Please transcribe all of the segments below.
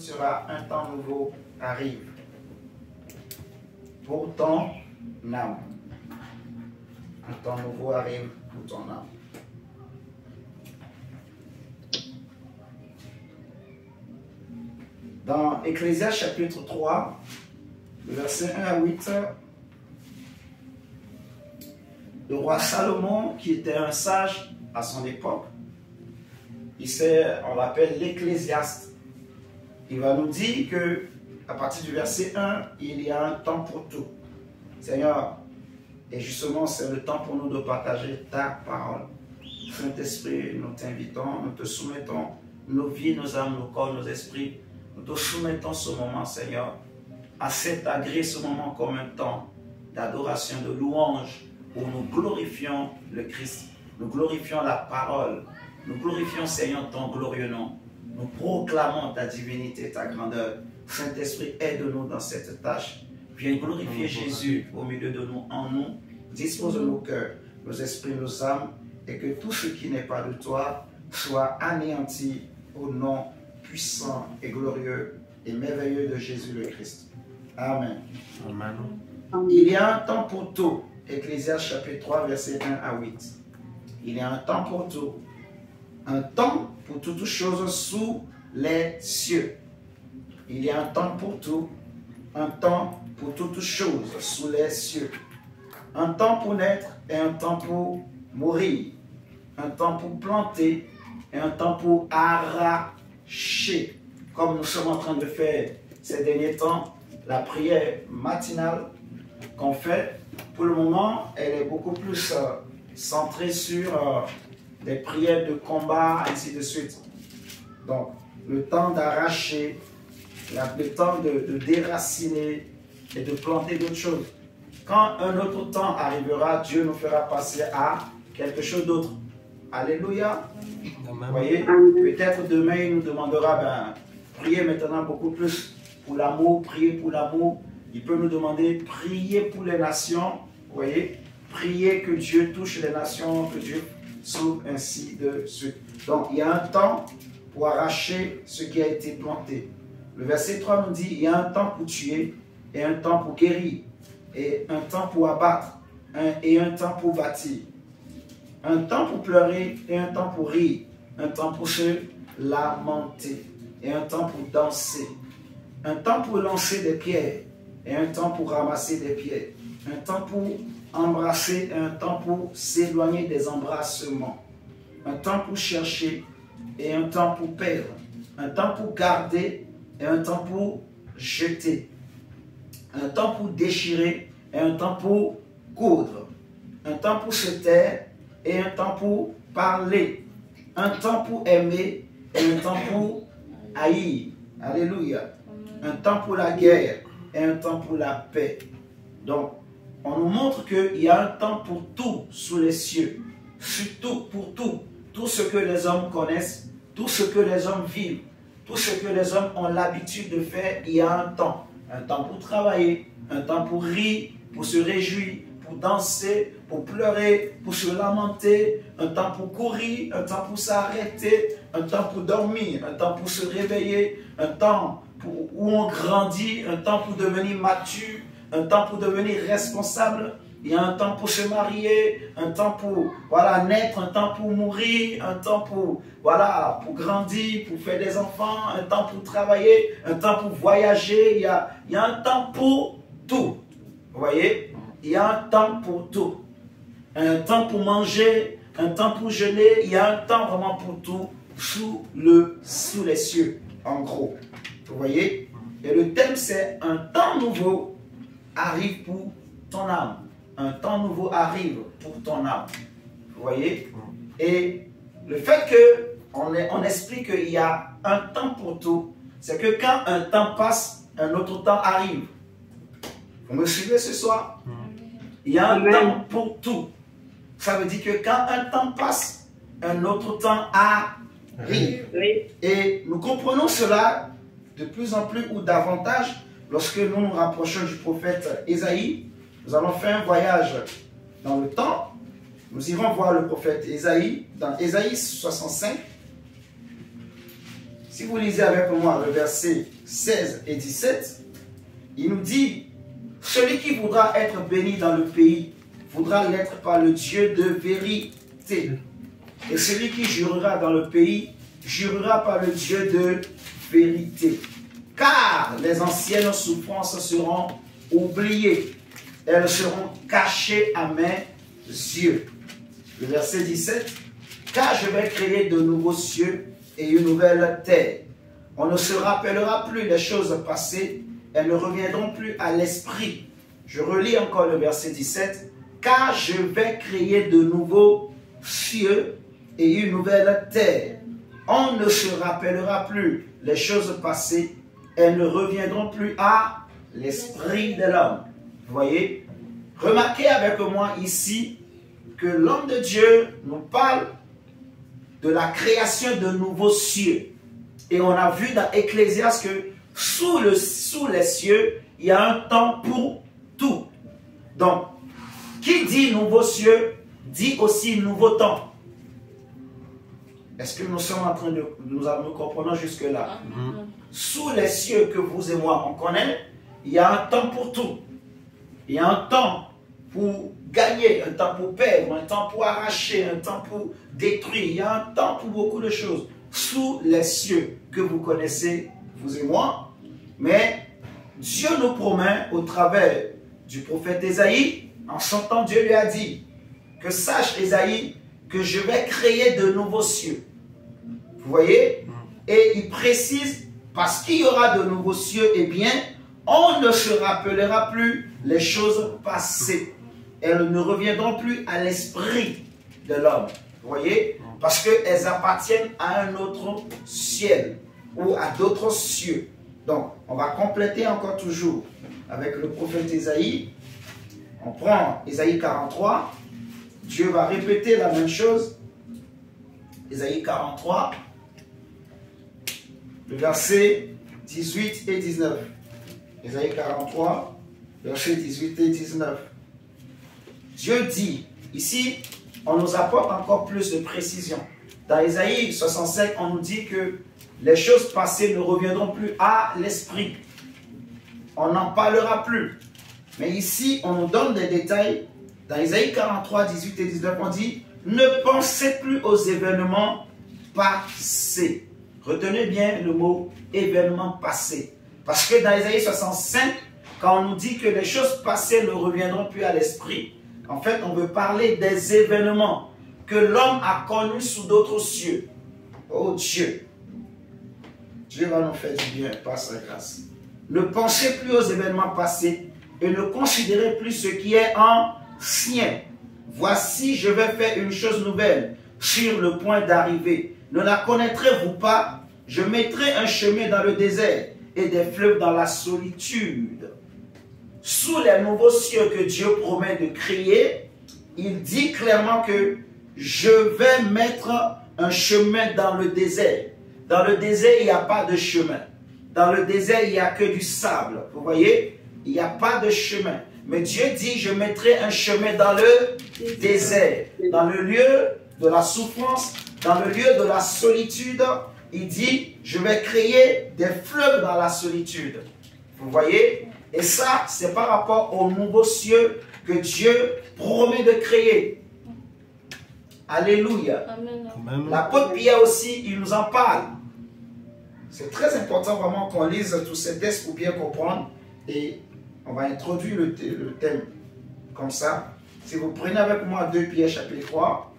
sera un temps nouveau arrive pour ton âme. Un temps nouveau arrive pour ton âme. Dans Ecclésiaste chapitre 3, versets 1 à 8, le roi Salomon, qui était un sage à son époque, on l'appelle l'Ecclésiaste. Il va nous dire que à partir du verset 1, il y a un temps pour tout. Seigneur, et justement, c'est le temps pour nous de partager ta parole. Saint-Esprit, nous t'invitons, nous te soumettons nos vies, nos âmes, nos corps, nos esprits. Nous te soumettons ce moment, Seigneur. Accepte, agrée ce moment comme un temps d'adoration, de louange, où nous glorifions le Christ. Nous glorifions la parole. Nous glorifions, Seigneur, ton glorieux nom. Nous proclamons ta divinité, ta grandeur. Saint-Esprit, aide-nous dans cette tâche. Viens glorifier Jésus au milieu de nous, en nous. Dispose nos cœurs, nos esprits, nos âmes, et que tout ce qui n'est pas de toi soit anéanti au nom puissant et glorieux et merveilleux de Jésus le Christ. Amen. Amen. Il y a un temps pour tout. Ecclésiaste chapitre 3, versets 1 à 8. Il y a un temps pour tout. Un temps pour toutes choses sous les cieux. Il y a un temps pour tout. Un temps pour toutes choses sous les cieux. Un temps pour naître et un temps pour mourir. Un temps pour planter et un temps pour arracher. Comme nous sommes en train de faire ces derniers temps, la prière matinale qu'on fait, pour le moment, elle est beaucoup plus centrée sur des prières de combat, ainsi de suite. Donc, le temps d'arracher, le temps de déraciner et de planter d'autres choses. Quand un autre temps arrivera, Dieu nous fera passer à quelque chose d'autre. Alléluia. Vous voyez, peut-être demain, il nous demandera, priez maintenant beaucoup plus pour l'amour, priez pour l'amour. Il peut nous demander, priez pour les nations. Vous voyez, priez que Dieu touche les nations, que Dieu sauve, ainsi de suite. Donc, il y a un temps pour arracher ce qui a été planté. Le verset 3 nous dit, il y a un temps pour tuer et un temps pour guérir, et un temps pour abattre, et un temps pour bâtir. Un temps pour pleurer et un temps pour rire, un temps pour se lamenter et un temps pour danser, un temps pour lancer des pierres et un temps pour ramasser des pierres, un temps pour embrasser et un temps pour s'éloigner des embrassements, un temps pour chercher et un temps pour perdre, un temps pour garder et un temps pour jeter, un temps pour déchirer et un temps pour coudre, un temps pour se taire et un temps pour parler, un temps pour aimer et un temps pour haïr. Alléluia. Un temps pour la guerre et un temps pour la paix. Donc, on nous montre qu'il y a un temps pour tout sous les cieux. Surtout pour tout. Tout ce que les hommes connaissent, tout ce que les hommes vivent, tout ce que les hommes ont l'habitude de faire, il y a un temps. Un temps pour travailler, un temps pour rire, pour se réjouir, pour danser, pour pleurer, pour se lamenter, un temps pour courir, un temps pour s'arrêter, un temps pour dormir, un temps pour se réveiller, un temps où on grandit, un temps pour devenir mature, un temps pour devenir responsable. Il y a un temps pour se marier, un temps pour naître, un temps pour mourir, un temps pour grandir, pour faire des enfants, un temps pour travailler, un temps pour voyager. Il y a un temps pour tout. Vous voyez? Il y a un temps pour tout. Un temps pour manger, un temps pour jeûner. Il y a un temps vraiment pour tout sous les cieux, en gros. Vous voyez? Et le thème, c'est un temps nouveau arrive pour ton âme. Un temps nouveau arrive pour ton âme. Vous voyez? Et le fait qu'on explique qu'il y a un temps pour tout, c'est que quand un temps passe, un autre temps arrive. Vous me suivez ce soir? Il y a un temps pour tout. Ça veut dire que quand un temps passe, un autre temps arrive. Et nous comprenons cela de plus en plus ou davantage lorsque nous nous rapprochons du prophète Ésaïe. Nous allons faire un voyage dans le temps. Nous irons voir le prophète Ésaïe dans Ésaïe 65. Si vous lisez avec moi le verset 16 et 17, il nous dit, celui qui voudra être béni dans le pays, voudra l'être par le Dieu de vérité. Et celui qui jurera dans le pays, jurera par le Dieu de vérité. Car les anciennes souffrances seront oubliées. Elles seront cachées à mes yeux. Le verset 17. Car je vais créer de nouveaux cieux et une nouvelle terre. On ne se rappellera plus les choses passées. Elles ne reviendront plus à l'esprit. Je relis encore le verset 17. Car je vais créer de nouveaux cieux et une nouvelle terre. On ne se rappellera plus les choses passées. Elles ne reviendront plus à l'esprit de l'homme. Vous voyez? Remarquez avec moi ici que l'homme de Dieu nous parle de la création de nouveaux cieux. Et on a vu dans Ecclésiaste que sous les cieux, il y a un temps pour tout. Donc, qui dit nouveaux cieux, dit aussi nouveau temps. Est-ce que nous sommes en train de nous comprenons jusque-là? Sous les cieux que vous et moi on connaît, il y a un temps pour tout. Il y a un temps pour gagner, un temps pour perdre, un temps pour arracher, un temps pour détruire. Il y a un temps pour beaucoup de choses. Sous les cieux que vous connaissez, vous et moi. Mais Dieu nous promet au travers du prophète Ésaïe, en son temps Dieu lui a dit que sache Ésaïe que je vais créer de nouveaux cieux. Vous voyez? Et il précise, parce qu'il y aura de nouveaux cieux, eh bien, on ne se rappellera plus les choses passées. Elles ne reviendront plus à l'esprit de l'homme. Vous voyez? Parce qu'elles appartiennent à un autre ciel ou à d'autres cieux. Donc, on va compléter encore toujours avec le prophète Ésaïe. On prend Ésaïe 43. Dieu va répéter la même chose. Ésaïe 43, le verset 18 et 19. Ésaïe 43, verset 18 et 19. Dieu dit, ici, on nous apporte encore plus de précision. Dans Ésaïe 65, on nous dit que les choses passées ne reviendront plus à l'esprit. On n'en parlera plus. Mais ici, on nous donne des détails. Dans Ésaïe 43, 18 et 19, on dit, ne pensez plus aux événements passés. Retenez bien le mot événement passé. Parce que dans Ésaïe 65, quand on nous dit que les choses passées ne reviendront plus à l'esprit, en fait, on veut parler des événements que l'homme a connus sous d'autres cieux. Oh Dieu! Dieu va nous faire du bien par sa grâce. Ne pensez plus aux événements passés et ne considérez plus ce qui est ancien. Voici, je vais faire une chose nouvelle sur le point d'arriver. Ne la connaîtrez-vous pas? Je mettrai un chemin dans le désert et des fleuves dans la solitude. Sous les nouveaux cieux que Dieu promet de créer, il dit clairement que je vais mettre un chemin dans le désert. Dans le désert, il n'y a pas de chemin. Dans le désert, il n'y a que du sable. Vous voyez? Il n'y a pas de chemin. Mais Dieu dit, je mettrai un chemin dans le désert. Dans le lieu de la souffrance, dans le lieu de la solitude, il dit, je vais créer des fleuves dans la solitude. Vous voyez? Et ça, c'est par rapport aux nouveaux cieux que Dieu promet de créer. Alléluia. Amen. L'apôtre Pierre aussi, il nous en parle. C'est très important vraiment qu'on lise tous ces textes pour bien comprendre. Et on va introduire le thème comme ça. Si vous prenez avec moi 2 Pierre chapitre 3.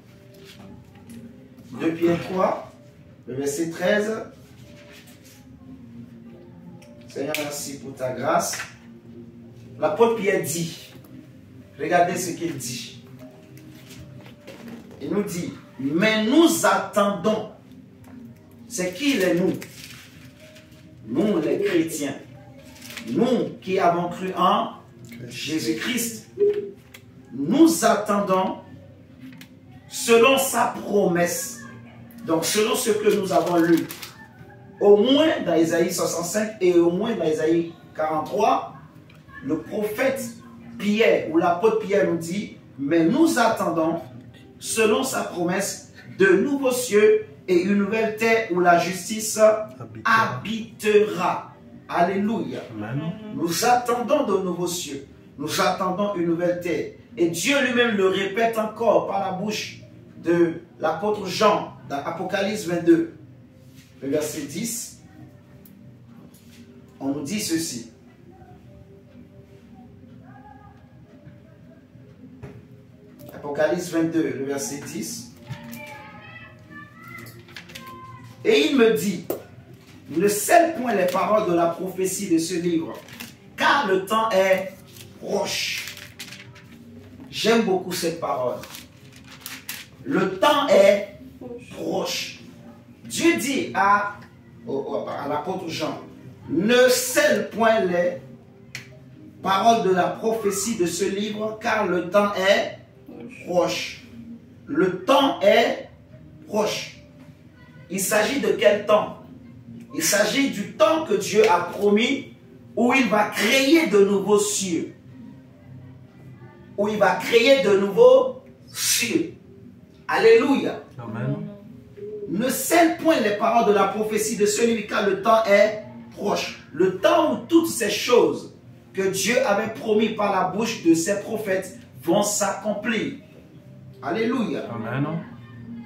2 Pierre 3, le verset 13. Seigneur, merci pour ta grâce. L'apôtre Pierre dit, regardez ce qu'il dit. Il nous dit, mais nous attendons. C'est qui les nous? Nous les chrétiens. Nous qui avons cru en Jésus-Christ. Nous attendons selon sa promesse. Donc selon ce que nous avons lu. Au moins dans Ésaïe 65 et au moins dans Ésaïe 43, le prophète Pierre ou l'apôtre Pierre nous dit, mais nous attendons selon sa promesse de nouveaux cieux et une nouvelle terre où la justice habitera. Alléluia. Amen. Nous attendons de nouveaux cieux. Nous attendons une nouvelle terre. Et Dieu lui-même le répète encore par la bouche de l'apôtre Jean dans Apocalypse 22, le verset 10. On nous dit ceci. Apocalypse 22, le verset 10. Et il me dit, ne scelle point les paroles de la prophétie de ce livre, car le temps est proche. J'aime beaucoup cette parole. Le temps est proche. Dieu dit à l'apôtre Jean, ne scelle point les paroles de la prophétie de ce livre, car le temps est proche. Le temps est proche. Il s'agit de quel temps? Il s'agit du temps que Dieu a promis, où il va créer de nouveaux cieux. Où il va créer de nouveaux cieux. Alléluia. Amen. Ne scelle point les paroles de la prophétie de celui, car le temps est proche. Le temps où toutes ces choses que Dieu avait promis par la bouche de ses prophètes vont s'accomplir. Alléluia. Amen.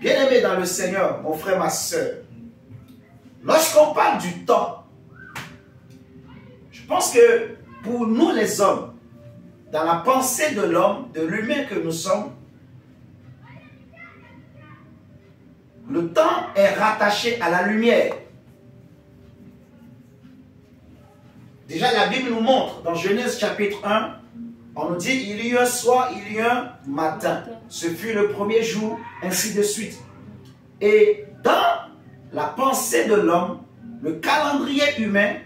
Bien-aimé dans le Seigneur, mon frère, ma soeur, lorsqu'on parle du temps, je pense que pour nous les hommes, dans la pensée de l'homme, de l'humain que nous sommes, le temps est rattaché à la lumière. Déjà, la Bible nous montre, dans Genèse chapitre 1, on nous dit, il y eut un soir, il y eut un matin. Ce fut le premier jour, ainsi de suite. Et dans la pensée de l'homme, le calendrier humain,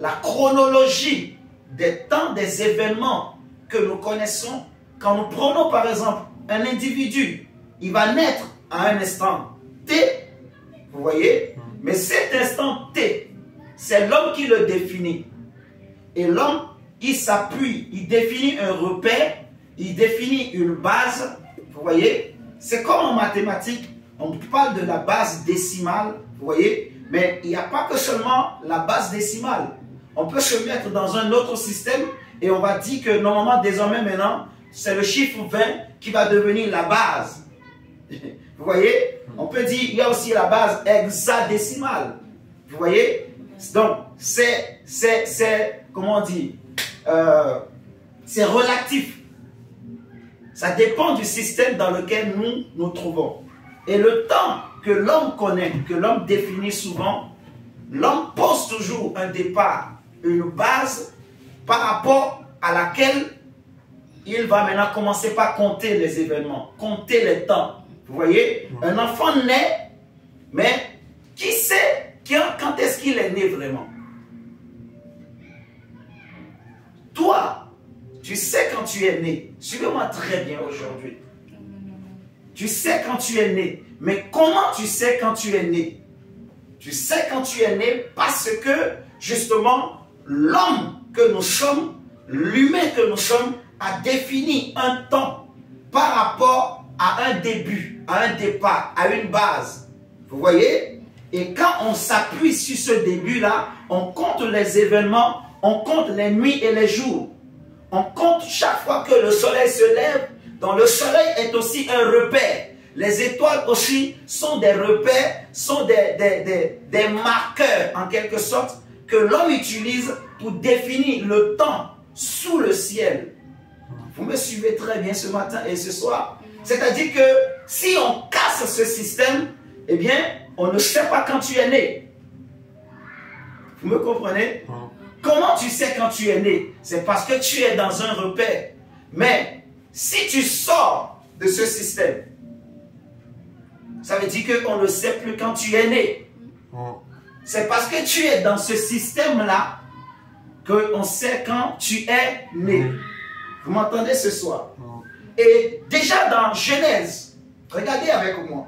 la chronologie des temps, des événements que nous connaissons, quand nous prenons par exemple un individu, il va naître à un instant T, vous voyez, mais cet instant T, c'est l'homme qui le définit. Et l'homme, il s'appuie, il définit un repère, il définit une base, vous voyez. C'est comme en mathématiques, on parle de la base décimale, vous voyez, mais il n'y a pas que seulement la base décimale. On peut se mettre dans un autre système et on va dire que normalement, désormais maintenant, c'est le chiffre 20 qui va devenir la base. Vous voyez, on peut dire il y a aussi la base hexadécimale. Vous voyez, donc c'est comment on dit, c'est relatif. Ça dépend du système dans lequel nous nous trouvons. Et le temps que l'homme connaît, que l'homme définit souvent, l'homme pose toujours un départ, une base par rapport à laquelle il va maintenant commencer par compter les événements, compter les temps. Vous voyez, un enfant naît, mais qui sait quand est-ce qu'il est né vraiment? Toi, tu sais quand tu es né. Suivez-moi très bien aujourd'hui. Tu sais quand tu es né. Mais comment tu sais quand tu es né? Tu sais quand tu es né parce que, justement, l'homme que nous sommes, l'humain que nous sommes, a défini un temps par rapport à un début, à un départ, à une base. Vous voyez? Et quand on s'appuie sur ce début-là, on compte les événements, on compte les nuits et les jours. On compte chaque fois que le soleil se lève, donc le soleil est aussi un repère. Les étoiles aussi sont des repères, sont des marqueurs en quelque sorte que l'homme utilise pour définir le temps sous le ciel. Vous me suivez très bien ce matin et ce soir. C'est-à-dire que si on casse ce système, eh bien, on ne sait pas quand tu es né. Vous me comprenez? Comment tu sais quand tu es né? C'est parce que tu es dans un repère. Mais si tu sors de ce système, ça veut dire qu'on ne sait plus quand tu es né. C'est parce que tu es dans ce système-là qu'on sait quand tu es né. Vous m'entendez ce soir? Et déjà dans Genèse, regardez avec moi.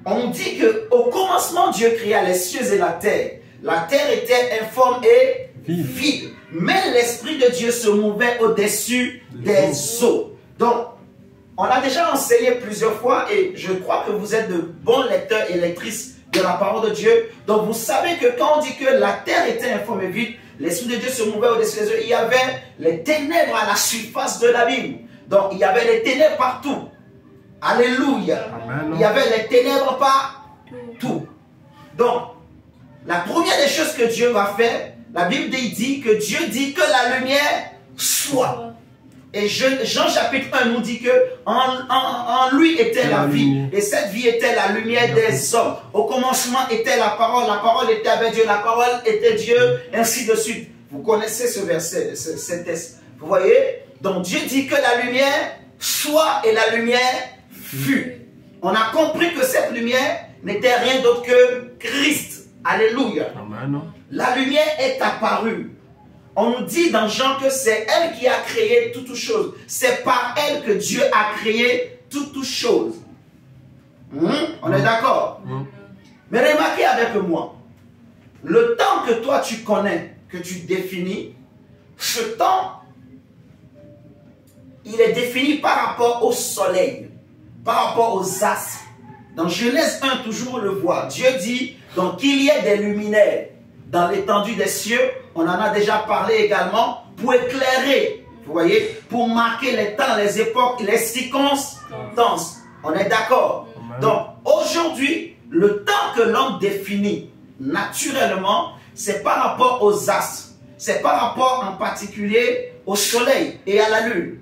On dit qu'au commencement, Dieu créa les cieux et la terre. La terre était informe et vide. Mais l'Esprit de Dieu se mouvait au-dessus des eaux. Donc, on a déjà enseigné plusieurs fois et je crois que vous êtes de bons lecteurs et lectrices de la parole de Dieu. Donc vous savez que quand on dit que la terre était informe et vide, l'Esprit de Dieu se mouvait au-dessus des eaux. Il y avait les ténèbres à la surface de l'abîme. Donc il y avait les ténèbres partout. Alléluia. Amen. Il y avait les ténèbres partout. Donc, la première des choses que Dieu va faire, la Bible dit que Dieu dit que la lumière soit. Et Jean chapitre 1 nous dit que en lui était la vie. Et cette vie était la lumière des hommes. Au commencement était la parole était avec Dieu, la parole était Dieu, ainsi de suite. Vous connaissez ce verset, ce texte. Vous voyez? Donc Dieu dit que la lumière soit et la lumière fut. On a compris que cette lumière n'était rien d'autre que Christ. Alléluia. Amen. La lumière est apparue. On nous dit dans Jean que c'est elle qui a créé toutes choses. C'est par elle que Dieu a créé toutes choses. On est d'accord? Mais remarquez avec moi, le temps que toi tu connais, que tu définis, ce temps, il est défini par rapport au soleil, par rapport aux astres. Dans Genèse 1, toujours on le voit. Dieu dit donc qu'il y ait des luminaires dans l'étendue des cieux. On en a déjà parlé également pour éclairer, vous voyez, pour marquer les temps, les époques, les circonstances. On est d'accord? Donc aujourd'hui, le temps que l'homme définit naturellement, c'est par rapport aux astres. C'est par rapport en particulier au soleil et à la lune.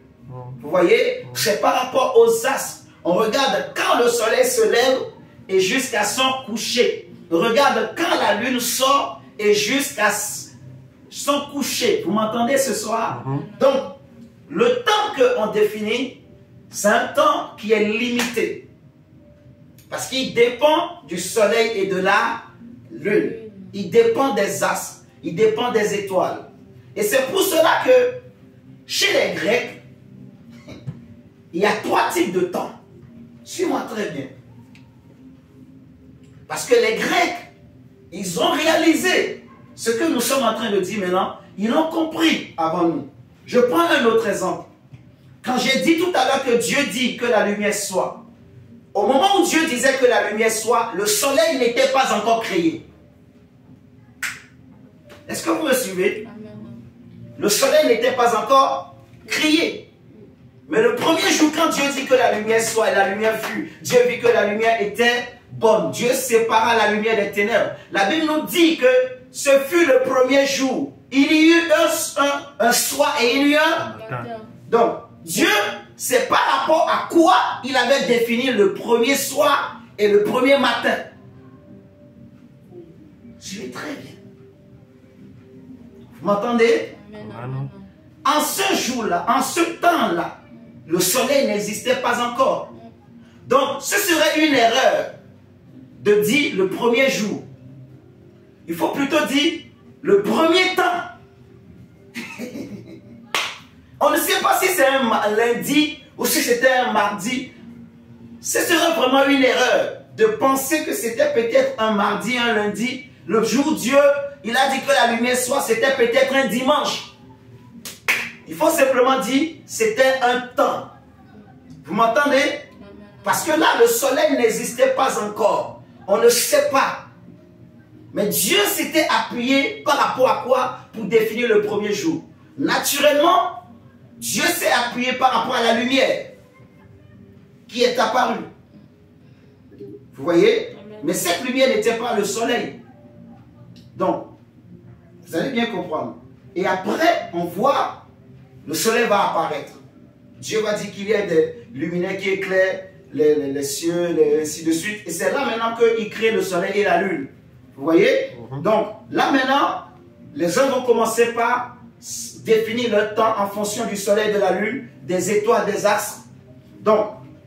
Vous voyez, c'est par rapport aux astres. On regarde quand le soleil se lève et jusqu'à son coucher. On regarde quand la lune sort et jusqu'à son coucher. Vous m'entendez ce soir? Donc, le temps qu'on définit, c'est un temps qui est limité. Parce qu'il dépend du soleil et de la lune. Il dépend des astres. Il dépend des étoiles. Et c'est pour cela que, chez les Grecs, il y a 3 types de temps. Suis-moi très bien. Parce que les Grecs, ils ont réalisé ce que nous sommes en train de dire maintenant. Ils l'ont compris avant nous. Je prends un autre exemple. Quand j'ai dit tout à l'heure que Dieu dit que la lumière soit, au moment où Dieu disait que la lumière soit, le soleil n'était pas encore créé. Est-ce que vous me suivez? Le soleil n'était pas encore créé. Mais le premier jour, quand Dieu dit que la lumière soit et la lumière fut, Dieu vit que la lumière était bonne. Dieu sépara la lumière des ténèbres. La Bible nous dit que ce fut le premier jour. Il y eut un soir et il y eut un matin. Donc, Dieu, c'est par rapport à quoi il avait défini le premier soir et le premier matin. Suivez très bien. Vous m'entendez? En ce jour-là, en ce temps-là, le soleil n'existait pas encore. Donc, ce serait une erreur de dire le premier jour. Il faut plutôt dire le premier temps. On ne sait pas si c'est un lundi ou si c'était un mardi. Ce serait vraiment une erreur de penser que c'était peut-être un mardi, un lundi. Le jour Dieu, il a dit que la lumière soit, c'était peut-être un dimanche. Il faut simplement dire, c'était un temps. Vous m'entendez? Parce que là, le soleil n'existait pas encore. On ne sait pas. Mais Dieu s'était appuyé par rapport à quoi pour définir le premier jour? Naturellement, Dieu s'est appuyé par rapport à la lumière qui est apparue. Vous voyez? Mais cette lumière n'était pas le soleil. Donc, vous allez bien comprendre. Et après, on voit le soleil va apparaître. Dieu va dire qu'il y a des luminaires qui éclairent les cieux, ainsi de suite. Et c'est là maintenant qu'il crée le soleil et la lune. Vous voyez? Donc, là maintenant, les hommes vont commencer par définir leur temps en fonction du soleil, de la lune, des étoiles, des astres. Donc,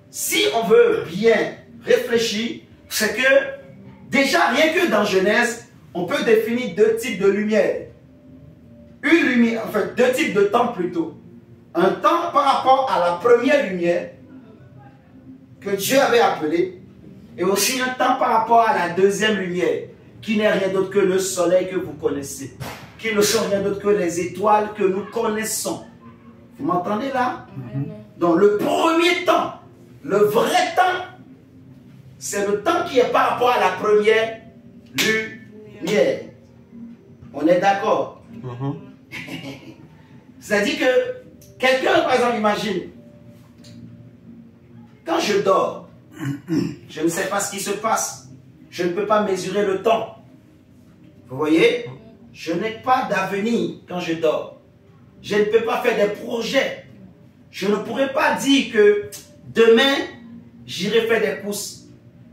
si on veut bien réfléchir, c'est que déjà, rien que dans Genèse, on peut définir 2 types de lumière. Une lumière, enfin 2 types de temps plutôt. Un temps par rapport à la première lumière que Dieu avait appelée, et aussi un temps par rapport à la deuxième lumière, qui n'est rien d'autre que le soleil que vous connaissez, qui ne sont rien d'autre que les étoiles que nous connaissons. Vous m'entendez là? Donc le premier temps Le vrai temps, c'est le temps qui est par rapport à la première lumière. On est d'accord? C'est-à-dire que quelqu'un, par exemple, imagine, quand je dors, je ne sais pas ce qui se passe. Je ne peux pas mesurer le temps. Vous voyez? Je n'ai pas d'avenir quand je dors. Je ne peux pas faire des projets. Je ne pourrais pas dire que demain, j'irai faire des courses.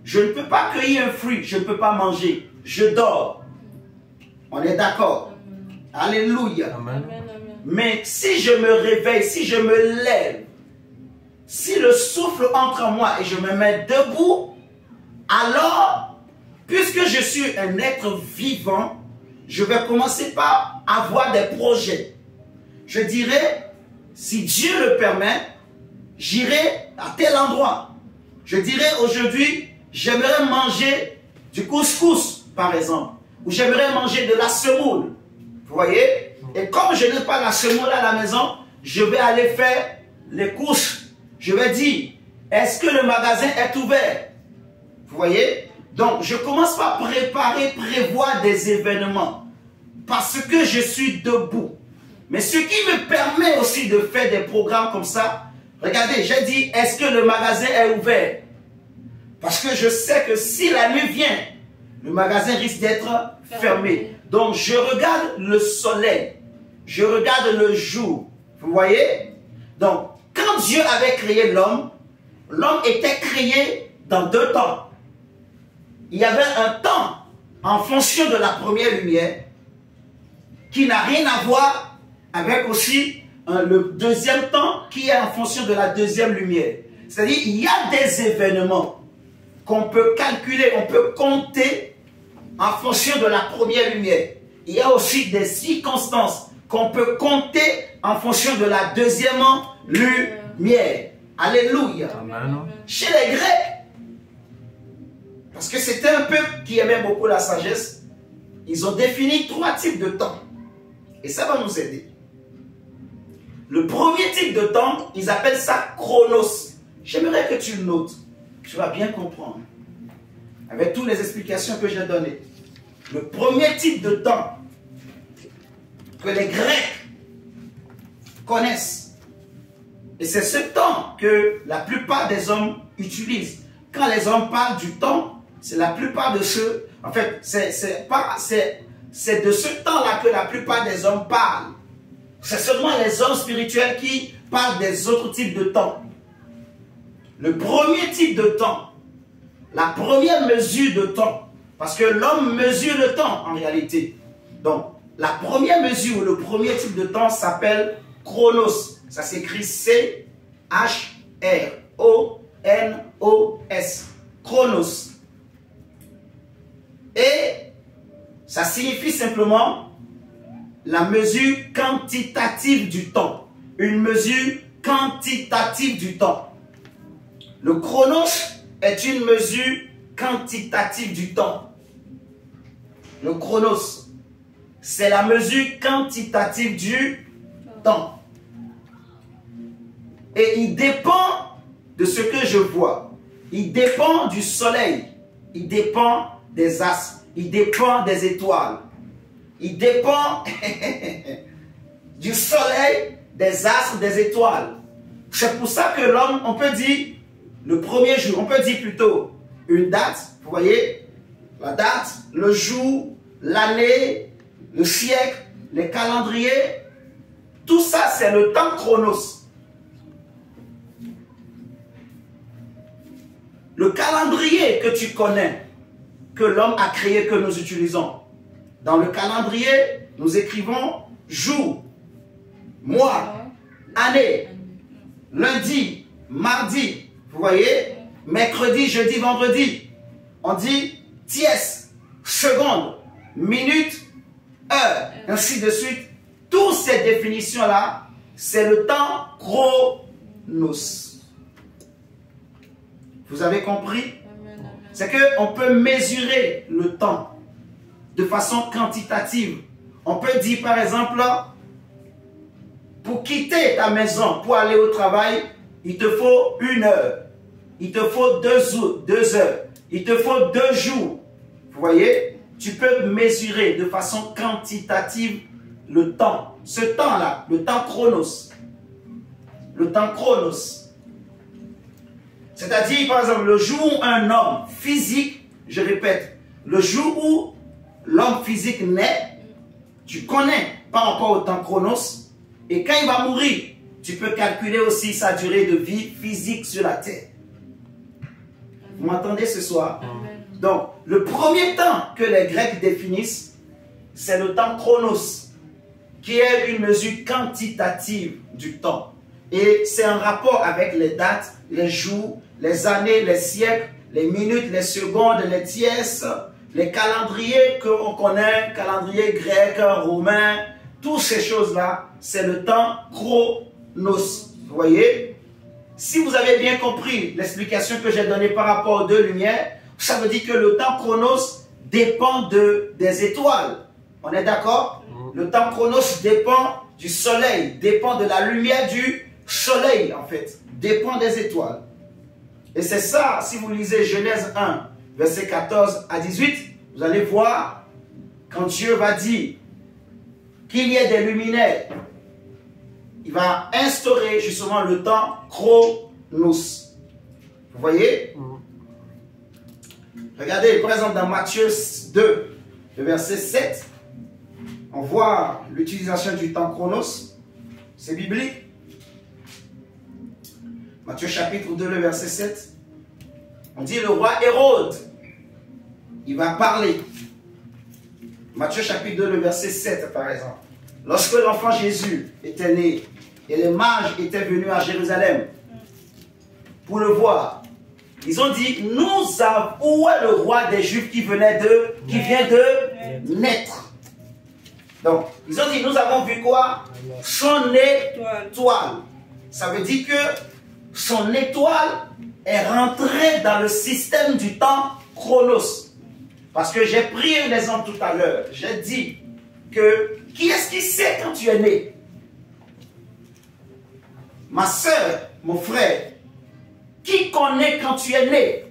Je ne peux pas cueillir un fruit. Je ne peux pas manger. Je dors. On est d'accord? Alléluia. Amen. Mais si je me réveille, si je me lève, si le souffle entre en moi et je me mets debout, alors, puisque je suis un être vivant, je vais commencer par avoir des projets. Je dirais, si Dieu le permet, j'irai à tel endroit. Je dirais aujourd'hui, j'aimerais manger du couscous, par exemple. Ou j'aimerais manger de la semoule. Vous voyez? Et comme je n'ai pas la semoule à la maison, je vais aller faire les courses. Je vais dire, est-ce que le magasin est ouvert? Vous voyez? Donc, je commence par préparer, prévoir des événements. Parce que je suis debout. Mais ce qui me permet aussi de faire des programmes comme ça, regardez, j'ai dit, est-ce que le magasin est ouvert? Parce que je sais que si la nuit vient, le magasin risque d'être fermé. Donc, je regarde le soleil. Je regarde le jour. Vous voyez? Donc, quand Dieu avait créé l'homme, l'homme était créé dans deux temps. Il y avait un temps en fonction de la première lumière qui n'a rien à voir avec aussi le deuxième temps qui est en fonction de la deuxième lumière. C'est-à-dire, il y a des événements qu'on peut calculer, on peut compter en fonction de la première lumière. Il y a aussi des circonstances qu'on peut compter en fonction de la deuxième lumière. Alléluia. Amen. Chez les Grecs, parce que c'était un peuple qui aimait beaucoup la sagesse, ils ont défini 3 types de temps. Et ça va nous aider. Le premier type de temps, ils appellent ça chronos. J'aimerais que tu le notes. Tu vas bien comprendre. Avec toutes les explications que j'ai données. Le premier type de temps que les Grecs connaissent. Et c'est ce temps que la plupart des hommes utilisent. Quand les hommes parlent du temps, c'est la plupart de ceux... En fait, c'est de ce temps-là que la plupart des hommes parlent. C'est seulement les hommes spirituels qui parlent des autres types de temps. Le premier type de temps, la première mesure de temps, parce que l'homme mesure le temps en réalité. Donc, la première mesure ou le premier type de temps s'appelle chronos. Ça s'écrit C-H-R-O-N-O-S. Chronos. Et ça signifie simplement la mesure quantitative du temps. Une mesure quantitative du temps. Le chronos est une mesure quantitative du temps. Le chronos, c'est la mesure quantitative du temps. Et il dépend de ce que je vois. Il dépend du soleil. Il dépend des astres. Il dépend des étoiles. Il dépend du soleil, des astres, des étoiles. C'est pour ça que l'homme, on peut dire le premier jour, on peut dire plutôt une date, vous voyez, la date, le jour, l'année, le siècle, les calendriers, tout ça c'est le temps chronos. Le calendrier que tu connais, que l'homme a créé, que nous utilisons. Dans le calendrier, nous écrivons jour, mois, année, lundi, mardi, vous voyez, mercredi, jeudi, vendredi. On dit tiers, seconde, minute, heure, ainsi de suite. Toutes ces définitions-là, c'est le temps chronos. Vous avez compris? C'est qu'on peut mesurer le temps de façon quantitative. On peut dire par exemple, pour quitter ta maison, pour aller au travail, il te faut 1 heure. il te faut 2 heures, il te faut 2 jours. Vous voyez, tu peux mesurer de façon quantitative le temps. Ce temps-là, le temps chronos. Le temps chronos. C'est-à-dire, par exemple, le jour où un homme physique, je répète, le jour où l'homme physique naît, tu connais par rapport au temps chronos, et quand il va mourir, tu peux calculer aussi sa durée de vie physique sur la terre. Vous m'entendez ce soir? Donc, le premier temps que les Grecs définissent, c'est le temps chronos, qui est une mesure quantitative du temps. Et c'est en rapport avec les dates, les jours, les années, les siècles, les minutes, les secondes, les tiers, les calendriers qu'on connaît, calendrier grec, romain, toutes ces choses-là, c'est le temps chronos. Vous voyez? Si vous avez bien compris l'explication que j'ai donnée par rapport aux 2 lumières, ça veut dire que le temps chronos dépend des étoiles. On est d'accord? Le temps chronos dépend du soleil, dépend de la lumière du soleil, en fait. Dépend des étoiles. Et c'est ça, si vous lisez Genèse 1, verset 14 à 18, vous allez voir, quand Dieu va dire qu'il y ait des luminaires, il va instaurer justement le temps chronos. Vous voyez? Regardez, par exemple, dans Matthieu 2, le verset 7, on voit l'utilisation du temps chronos. C'est biblique. Matthieu chapitre 2, le verset 7. On dit le roi Hérode, il va parler. Matthieu chapitre 2, le verset 7 par exemple. Lorsque l'enfant Jésus était né et les mages étaient venus à Jérusalem pour le voir, ils ont dit, où est le roi des Juifs qui vient de naître? Donc, ils ont dit, nous avons vu quoi? Son étoile. Ça veut dire que son étoile est rentrée dans le système du temps chronos. Parce que j'ai pris un exemple tout à l'heure. J'ai dit que, qui est-ce qui sait quand tu es né? Ma soeur, mon frère, qui connaît quand tu es né?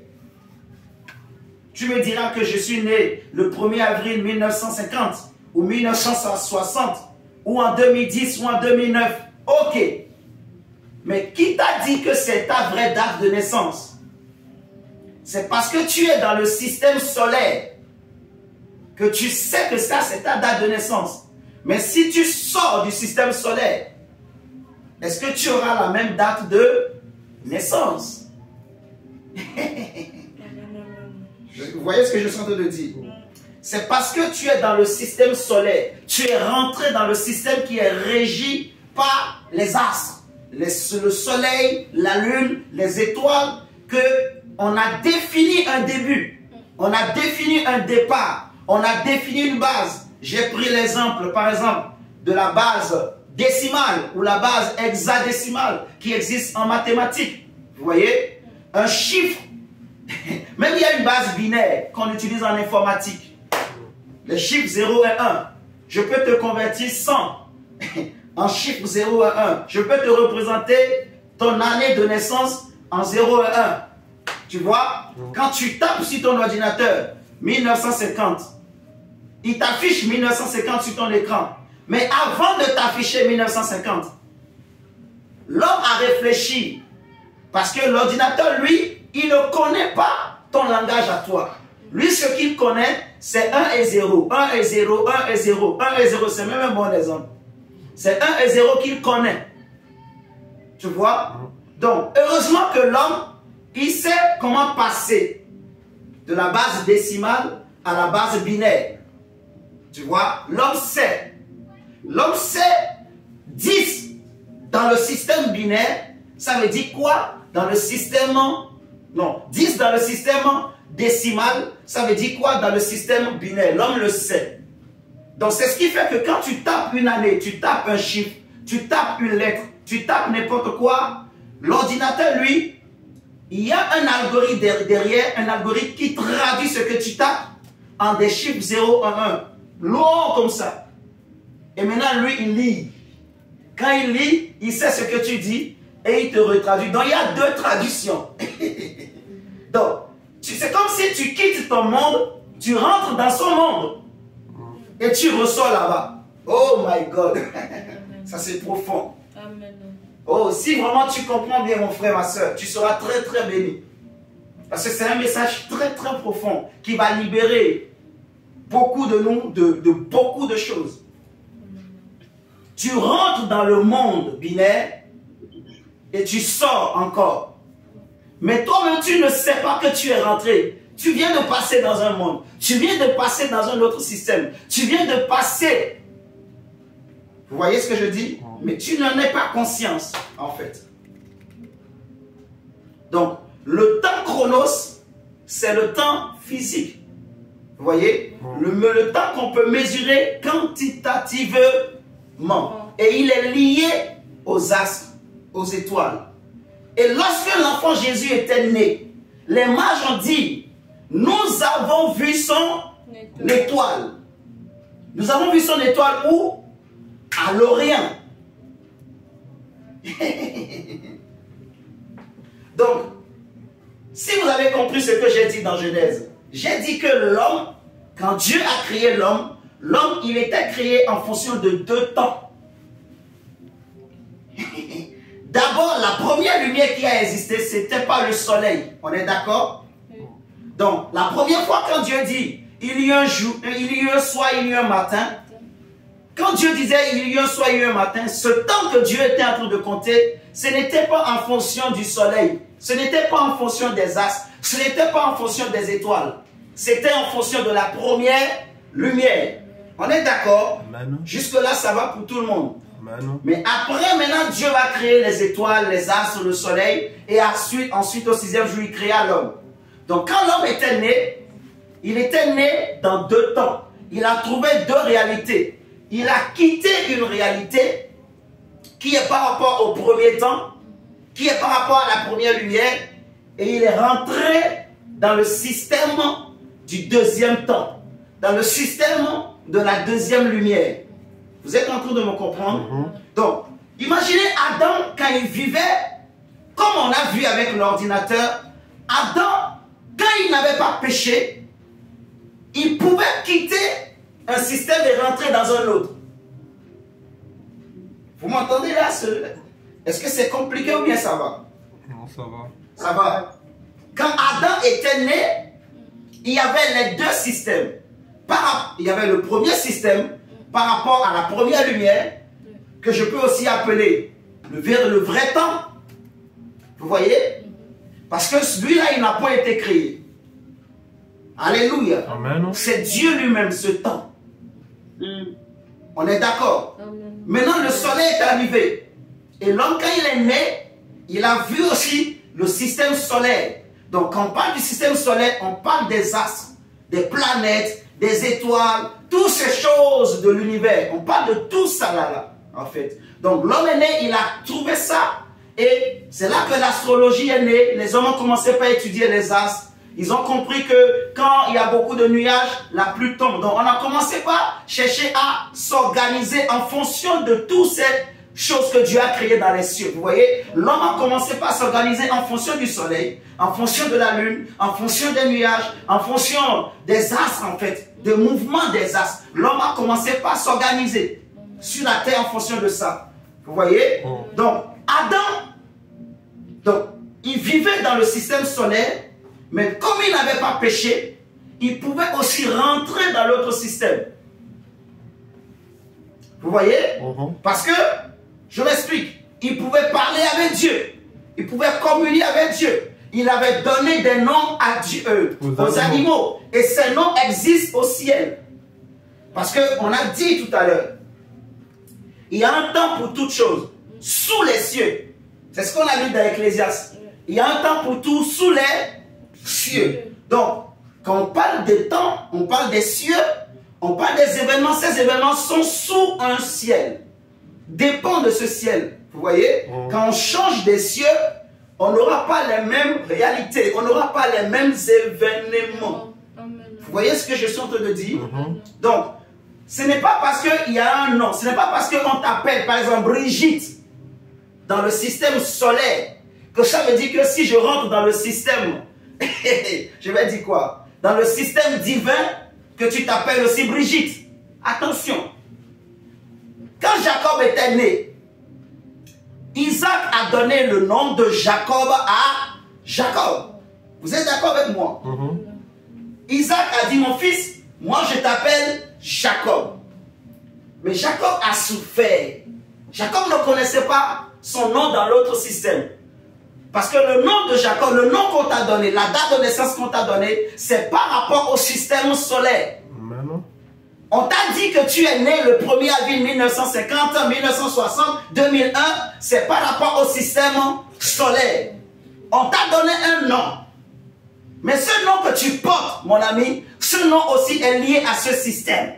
Tu me diras que je suis né le 1er avril 1950 ou 1960 ou en 2010 ou en 2009. Ok. Mais qui t'a dit que c'est ta vraie date de naissance? C'est parce que tu es dans le système solaire que tu sais que ça c'est ta date de naissance. Mais si tu sors du système solaire, est-ce que tu auras la même date de naissance? Vous voyez ce que je suis en train de dire? C'est parce que tu es dans le système solaire, tu es rentré dans le système qui est régi par les astres, le soleil, la lune, les étoiles, que on a défini un début, on a défini un départ, on a défini une base. J'ai pris l'exemple, par exemple, de la base décimale ou la base hexadécimale qui existe en mathématiques. Vous voyez? Un chiffre, même il y a une base binaire qu'on utilise en informatique. Les chiffres 0 et 1. Je peux te convertir 100 en chiffre 0 et 1. Je peux te représenter ton année de naissance en 0 et 1. Tu vois? Quand tu tapes sur ton ordinateur 1950, il t'affiche 1950 sur ton écran. Mais avant de t'afficher 1950, l'homme a réfléchi. Parce que l'ordinateur, lui, il ne connaît pas ton langage à toi. Lui, ce qu'il connaît, c'est 1 et 0. 1 et 0, 1 et 0. 1 et 0, c'est même un bon exemple. C'est 1 et 0 qu'il connaît. Tu vois? Donc, heureusement que l'homme, il sait comment passer de la base décimale à la base binaire. Tu vois? L'homme sait. L'homme sait 10 dans le système binaire. Ça veut dire quoi? Dans le système... Non, 10 dans le système décimal, ça veut dire quoi dans le système binaire? L'homme le sait. Donc c'est ce qui fait que quand tu tapes une année, tu tapes un chiffre, tu tapes une lettre, tu tapes n'importe quoi, l'ordinateur, lui, il y a un algorithme derrière, un algorithme qui traduit ce que tu tapes en des chiffres 0, 1, 1. Long comme ça. Et maintenant, lui, il lit. Quand il lit, il sait ce que tu dis et il te retraduit. Donc il y a deux traductions. Donc, c'est comme si tu quittes ton monde, tu rentres dans son monde et tu ressors là-bas. Oh my God, ça c'est profond. Amen. Oh, si vraiment tu comprends bien mon frère, ma soeur, tu seras très très béni. Parce que c'est un message très très profond qui va libérer beaucoup de nous de beaucoup de choses. Tu rentres dans le monde binaire et tu sors encore. Mais toi-même, tu ne sais pas que tu es rentré. Tu viens de passer dans un monde. Tu viens de passer dans un autre système. Tu viens de passer. Vous voyez ce que je dis? Mais tu n'en as pas conscience, en fait. Donc, le temps chronos, c'est le temps physique. Vous voyez? Le temps qu'on peut mesurer quantitativement. Et il est lié aux astres, aux étoiles. Et lorsque l'enfant Jésus était né, les mages ont dit, nous avons vu son étoile. Nous avons vu son étoile où? À l'Orient. Donc, si vous avez compris ce que j'ai dit dans Genèse, j'ai dit que l'homme, quand Dieu a créé l'homme, l'homme, il était créé en fonction de deux temps. D'abord, la première lumière qui a existé, ce n'était pas le soleil. On est d'accord? Donc, la première fois quand Dieu dit, il y a un jour, il y a un soir, il y a un matin, quand Dieu disait, il y a un soir, il y a un matin, ce temps que Dieu était en train de compter, ce n'était pas en fonction du soleil, ce n'était pas en fonction des astres, ce n'était pas en fonction des étoiles. C'était en fonction de la première lumière. On est d'accord? Jusque-là, ça va pour tout le monde. Mais après, maintenant, Dieu va créer les étoiles, les astres, le soleil. Et ensuite au sixième jour, il créa l'homme. Donc, quand l'homme était né, il était né dans deux temps. Il a trouvé deux réalités. Il a quitté une réalité qui est par rapport au premier temps, qui est par rapport à la première lumière. Et il est rentré dans le système du deuxième temps, dans le système de la deuxième lumière. Vous êtes en train de me comprendre? Donc, imaginez Adam quand il vivait, comme on a vu avec l'ordinateur, Adam, quand il n'avait pas péché, il pouvait quitter un système et rentrer dans un autre. Vous m'entendez là? Est-ce que c'est compliqué ou bien ça va? Non, ça va. Ça va. Quand Adam était né, il y avait les deux systèmes. Il y avait le premier système par rapport à la première lumière, que je peux aussi appeler le vrai temps. Vous voyez? Parce que celui-là, il n'a pas été créé. Alléluia. C'est Dieu lui-même, ce temps. On est d'accord? Maintenant, le soleil est arrivé. Et l'homme, quand il est né, il a vu aussi le système solaire. Donc, quand on parle du système solaire, on parle des astres, des planètes, des étoiles, toutes ces choses de l'univers. On parle de tout ça là, en fait. Donc, l'homme est né, il a trouvé ça. Et c'est là que l'astrologie est née. Les hommes ont commencé par étudier les astres. Ils ont compris que quand il y a beaucoup de nuages, la pluie tombe. Donc, on a commencé par chercher à s'organiser en fonction de toutes ces choses que Dieu a créées dans les cieux. Vous voyez, l'homme a commencé par s'organiser en fonction du soleil, en fonction de la lune, en fonction des nuages, en fonction des astres, en fait, des mouvements des astres. L'homme a commencé par s'organiser sur la terre en fonction de ça. Vous voyez? Donc, Adam, il vivait dans le système solaire, mais comme il n'avait pas péché, il pouvait aussi rentrer dans l'autre système. Vous voyez? Parce que, je m'explique, il pouvait parler avec Dieu, il pouvait communier avec Dieu. Il avait donné des noms à Dieu, aux animaux, et ces noms existent au ciel. Parce qu'on a dit tout à l'heure, il y a un temps pour toutes choses, sous les cieux. C'est ce qu'on a lu dans Ecclésiaste. Il y a un temps pour tout sous les cieux. Donc, quand on parle des temps, on parle des cieux, on parle des événements. Ces événements sont sous un ciel. Dépend de ce ciel. Vous voyez? Quand on change des cieux, on n'aura pas les mêmes réalités. On n'aura pas les mêmes événements. Vous voyez ce que je suis en train de dire? Donc, ce n'est pas parce qu'il y a un nom. Ce n'est pas parce qu'on t'appelle, par exemple, Brigitte, dans le système solaire, que ça veut dire que si je rentre dans le système Je vais dire quoi? Dans le système divin, que tu t'appelles aussi Brigitte. Attention. Quand Jacob était né, Isaac a donné le nom de Jacob à Jacob. Vous êtes d'accord avec moi? Isaac a dit, mon fils, moi je t'appelle Jacob. Mais Jacob a souffert. Jacob ne connaissait pas son nom dans l'autre système. Parce que le nom de Jacob, le nom qu'on t'a donné, la date de naissance qu'on t'a donnée, c'est par rapport au système solaire. On t'a dit que tu es né le 1er avril 1950, 1960, 2001, c'est par rapport au système solaire. On t'a donné un nom. Mais ce nom que tu portes, mon ami, ce nom aussi est lié à ce système.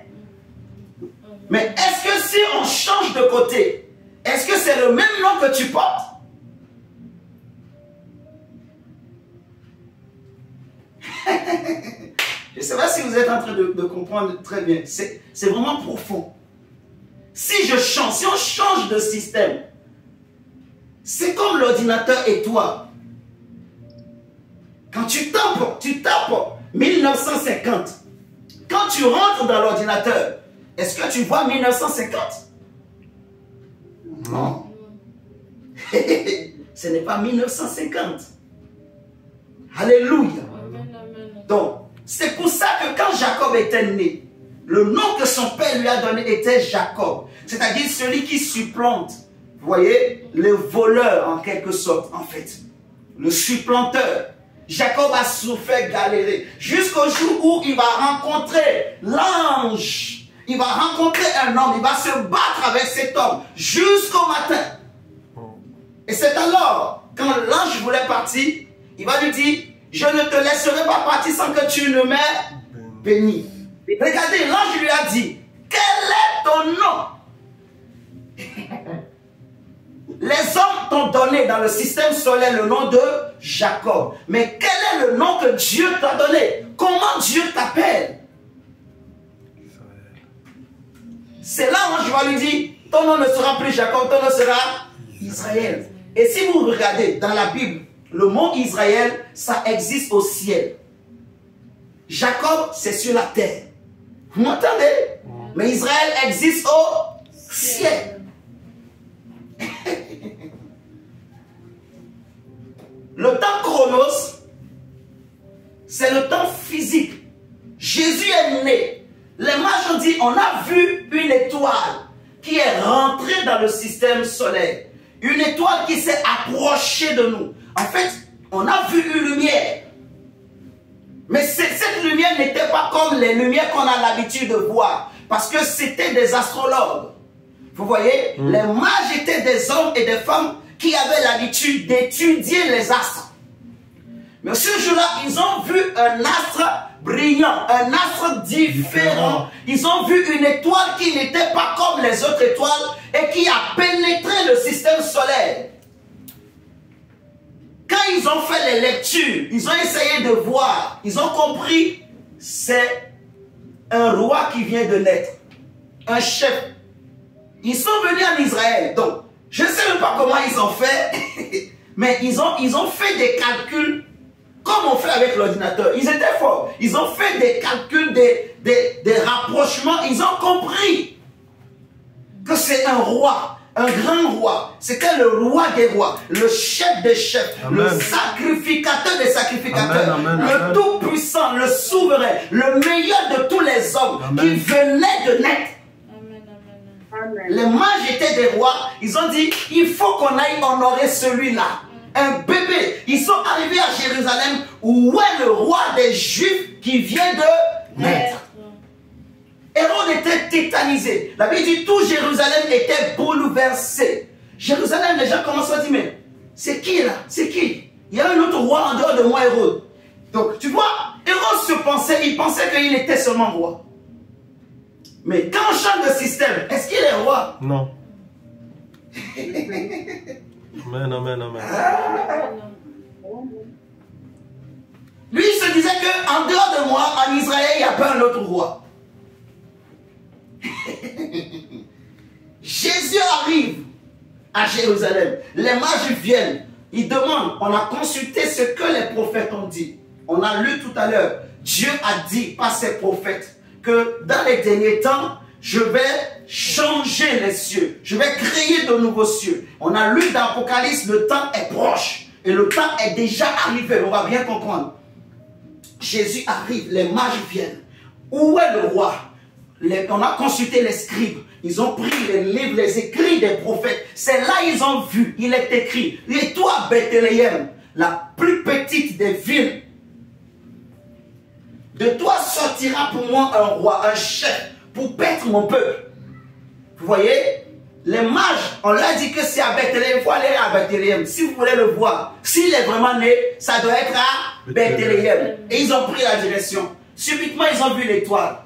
Mais est-ce que si on change de côté, est-ce que c'est le même nom que tu portes? Je ne sais pas si vous êtes en train de comprendre très bien. C'est vraiment profond. Si je change, si on change de système, c'est comme l'ordinateur et toi. Quand tu tapes 1950. Quand tu rentres dans l'ordinateur, est-ce que tu vois 1950? Non. Ce n'est pas 1950. Alléluia. Donc, c'est pour ça que quand Jacob était né, le nom que son père lui a donné était Jacob. C'est-à-dire celui qui supplante. Vous voyez, le voleur en quelque sorte, en fait. Le supplanteur. Jacob a souffert, galéré, jusqu'au jour où il va rencontrer l'ange. Il va rencontrer un homme, il va se battre avec cet homme jusqu'au matin. Et c'est alors, quand l'ange voulait partir, il va lui dire, je ne te laisserai pas partir sans que tu ne m'aies béni. Regardez, l'ange lui a dit, quel est ton nom? Les hommes t'ont donné dans le système solaire le nom de Jacob. Mais quel est le nom que Dieu t'a donné? Comment Dieu t'appelle? C'est là où je vais lui dire, ton nom ne sera plus Jacob, ton nom sera Israël. Et si vous regardez dans la Bible, le mot Israël, ça existe au ciel. Jacob, c'est sur la terre. Vous m'entendez? Mais Israël existe au ciel. Le temps chronos, c'est le temps physique. Jésus est né. Les mages ont dit, on a vu une étoile qui est rentrée dans le système solaire. Une étoile qui s'est approchée de nous. En fait, on a vu une lumière. Mais cette lumière n'était pas comme les lumières qu'on a l'habitude de voir. Parce que c'était des astrologues. Vous voyez, les mages étaient des hommes et des femmes qui avaient l'habitude d'étudier les astres. Mais ce jour-là, ils ont vu un astre brillant, un astre différent. Ils ont vu une étoile qui n'était pas comme les autres étoiles et qui a pénétré le système solaire. Quand ils ont fait les lectures, ils ont essayé de voir, ils ont compris, c'est un roi qui vient de naître, un chef. Ils sont venus en Israël, donc je ne sais même pas comment ils ont fait, mais ils ont fait des calculs comme on fait avec l'ordinateur. Ils étaient forts. Ils ont fait des calculs, des rapprochements. Ils ont compris que c'est un roi, un grand roi. C'était le roi des rois, le chef des chefs, amen, le sacrificateur des sacrificateurs, amen, amen, le tout-puissant, le souverain, le meilleur de tous les hommes, amen, qui venait de naître. Les mages étaient des rois. Ils ont dit, il faut qu'on aille honorer celui-là. Un bébé. Ils sont arrivés à Jérusalem où est le roi des Juifs qui vient de naître. Hérode était tétanisé. La Bible dit tout Jérusalem était bouleversé. Jérusalem, les gens commencent à dire, mais c'est qui là? C'est qui? Il y a un autre roi en dehors de moi, Hérode. Donc tu vois, Hérode il pensait qu'il était seulement roi. Mais quand on change de système, est-ce qu'il est roi? Non. Amen, amen, amen. Lui, il se disait qu'en dehors de moi, en Israël, il n'y a pas un autre roi. Jésus arrive à Jérusalem. Les mages viennent. Ils demandent, on a consulté ce que les prophètes ont dit. On a lu tout à l'heure, Dieu a dit par ses prophètes que dans les derniers temps, je vais changer les cieux. Je vais créer de nouveaux cieux. On a lu dans l'Apocalypse, le temps est proche. Et le temps est déjà arrivé. On va bien comprendre. Jésus arrive, les mages viennent. Où est le roi? On a consulté les scribes. Ils ont pris les livres, les écrits des prophètes. C'est là ils ont vu. Il est écrit. Et toi, Bethléem, la plus petite des villes, de toi sortira pour moi un roi, un chef, pour paître mon peuple. Vous voyez? Les mages, on leur dit que c'est à Bethléem. Il faut aller à Bethléem. Si vous voulez le voir, s'il est vraiment né, ça doit être à Bethléem. Et ils ont pris la direction. Subitement, ils ont vu l'étoile.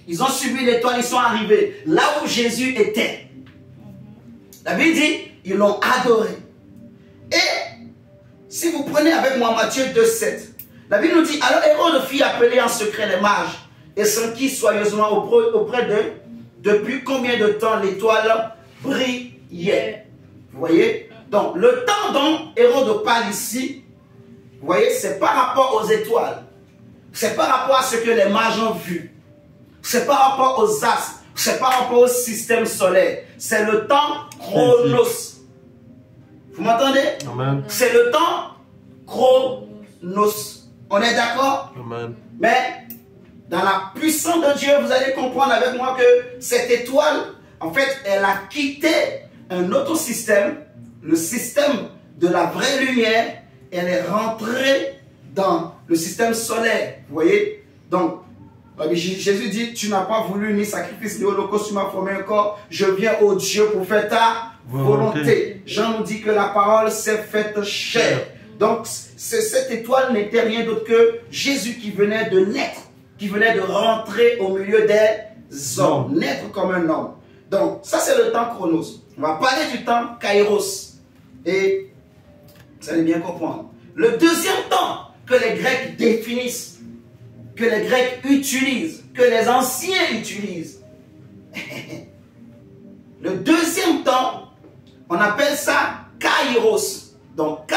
Ils ont suivi l'étoile, ils sont arrivés là où Jésus était. La Bible dit, ils l'ont adoré. Et si vous prenez avec moi Matthieu 2,7, la Bible nous dit, alors Hérode fit appeler en secret les mages et s'enquit soigneusement auprès d'eux depuis combien de temps l'étoile brillait. Vous voyez? Donc le temps dont Hérode parle ici, vous voyez, c'est par rapport aux étoiles. C'est par rapport à ce que les mages ont vu. C'est par rapport aux astres. C'est par rapport au système solaire. C'est le temps chronos. Vous m'entendez? C'est le temps chronos. On est d'accord? Amen. Mais dans la puissance de Dieu, vous allez comprendre avec moi que cette étoile, en fait, elle a quitté un autre système, le système de la vraie lumière. Elle est rentrée dans le système solaire. Vous voyez? Donc, Jésus dit, tu n'as pas voulu ni sacrifice ni holocauste, tu m'as formé un corps. Je viens au Dieu pour faire ta volonté. Jean nous dit que la parole s'est faite chair. Donc, cette étoile n'était rien d'autre que Jésus qui venait de naître, qui venait de rentrer au milieu des hommes, naître comme un homme. Donc, ça c'est le temps chronos. On va parler du temps kairos. Et vous allez bien comprendre. Le deuxième temps que les Grecs définissent, que les Grecs utilisent, que les anciens utilisent. Le deuxième temps, on appelle ça kairos. Donc, K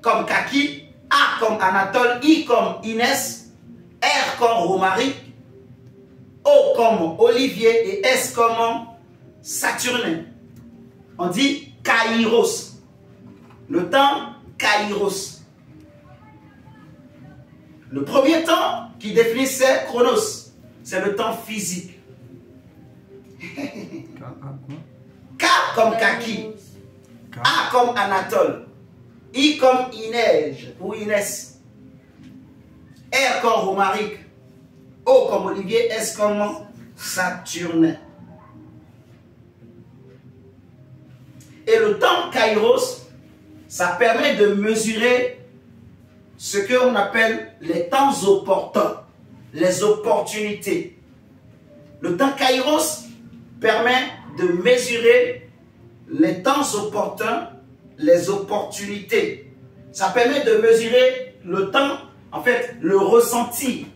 comme Kaki, A comme Anatole, I comme Inès, R comme Romaric, O comme Olivier et S comme Saturnin. On dit Kairos. Le temps Kairos. Le premier temps qui définissait Chronos, c'est le temps physique. K comme Kaki, A comme Anatole, I comme Inès ou Inès, R comme Romaric, O comme Olivier, S comme Saturnin. Et le temps Kairos, ça permet de mesurer ce qu'on appelle les temps opportuns, les opportunités. Le temps Kairos permet de mesurer les temps opportuns, les opportunités. Ça permet de mesurer le temps, en fait, le ressenti.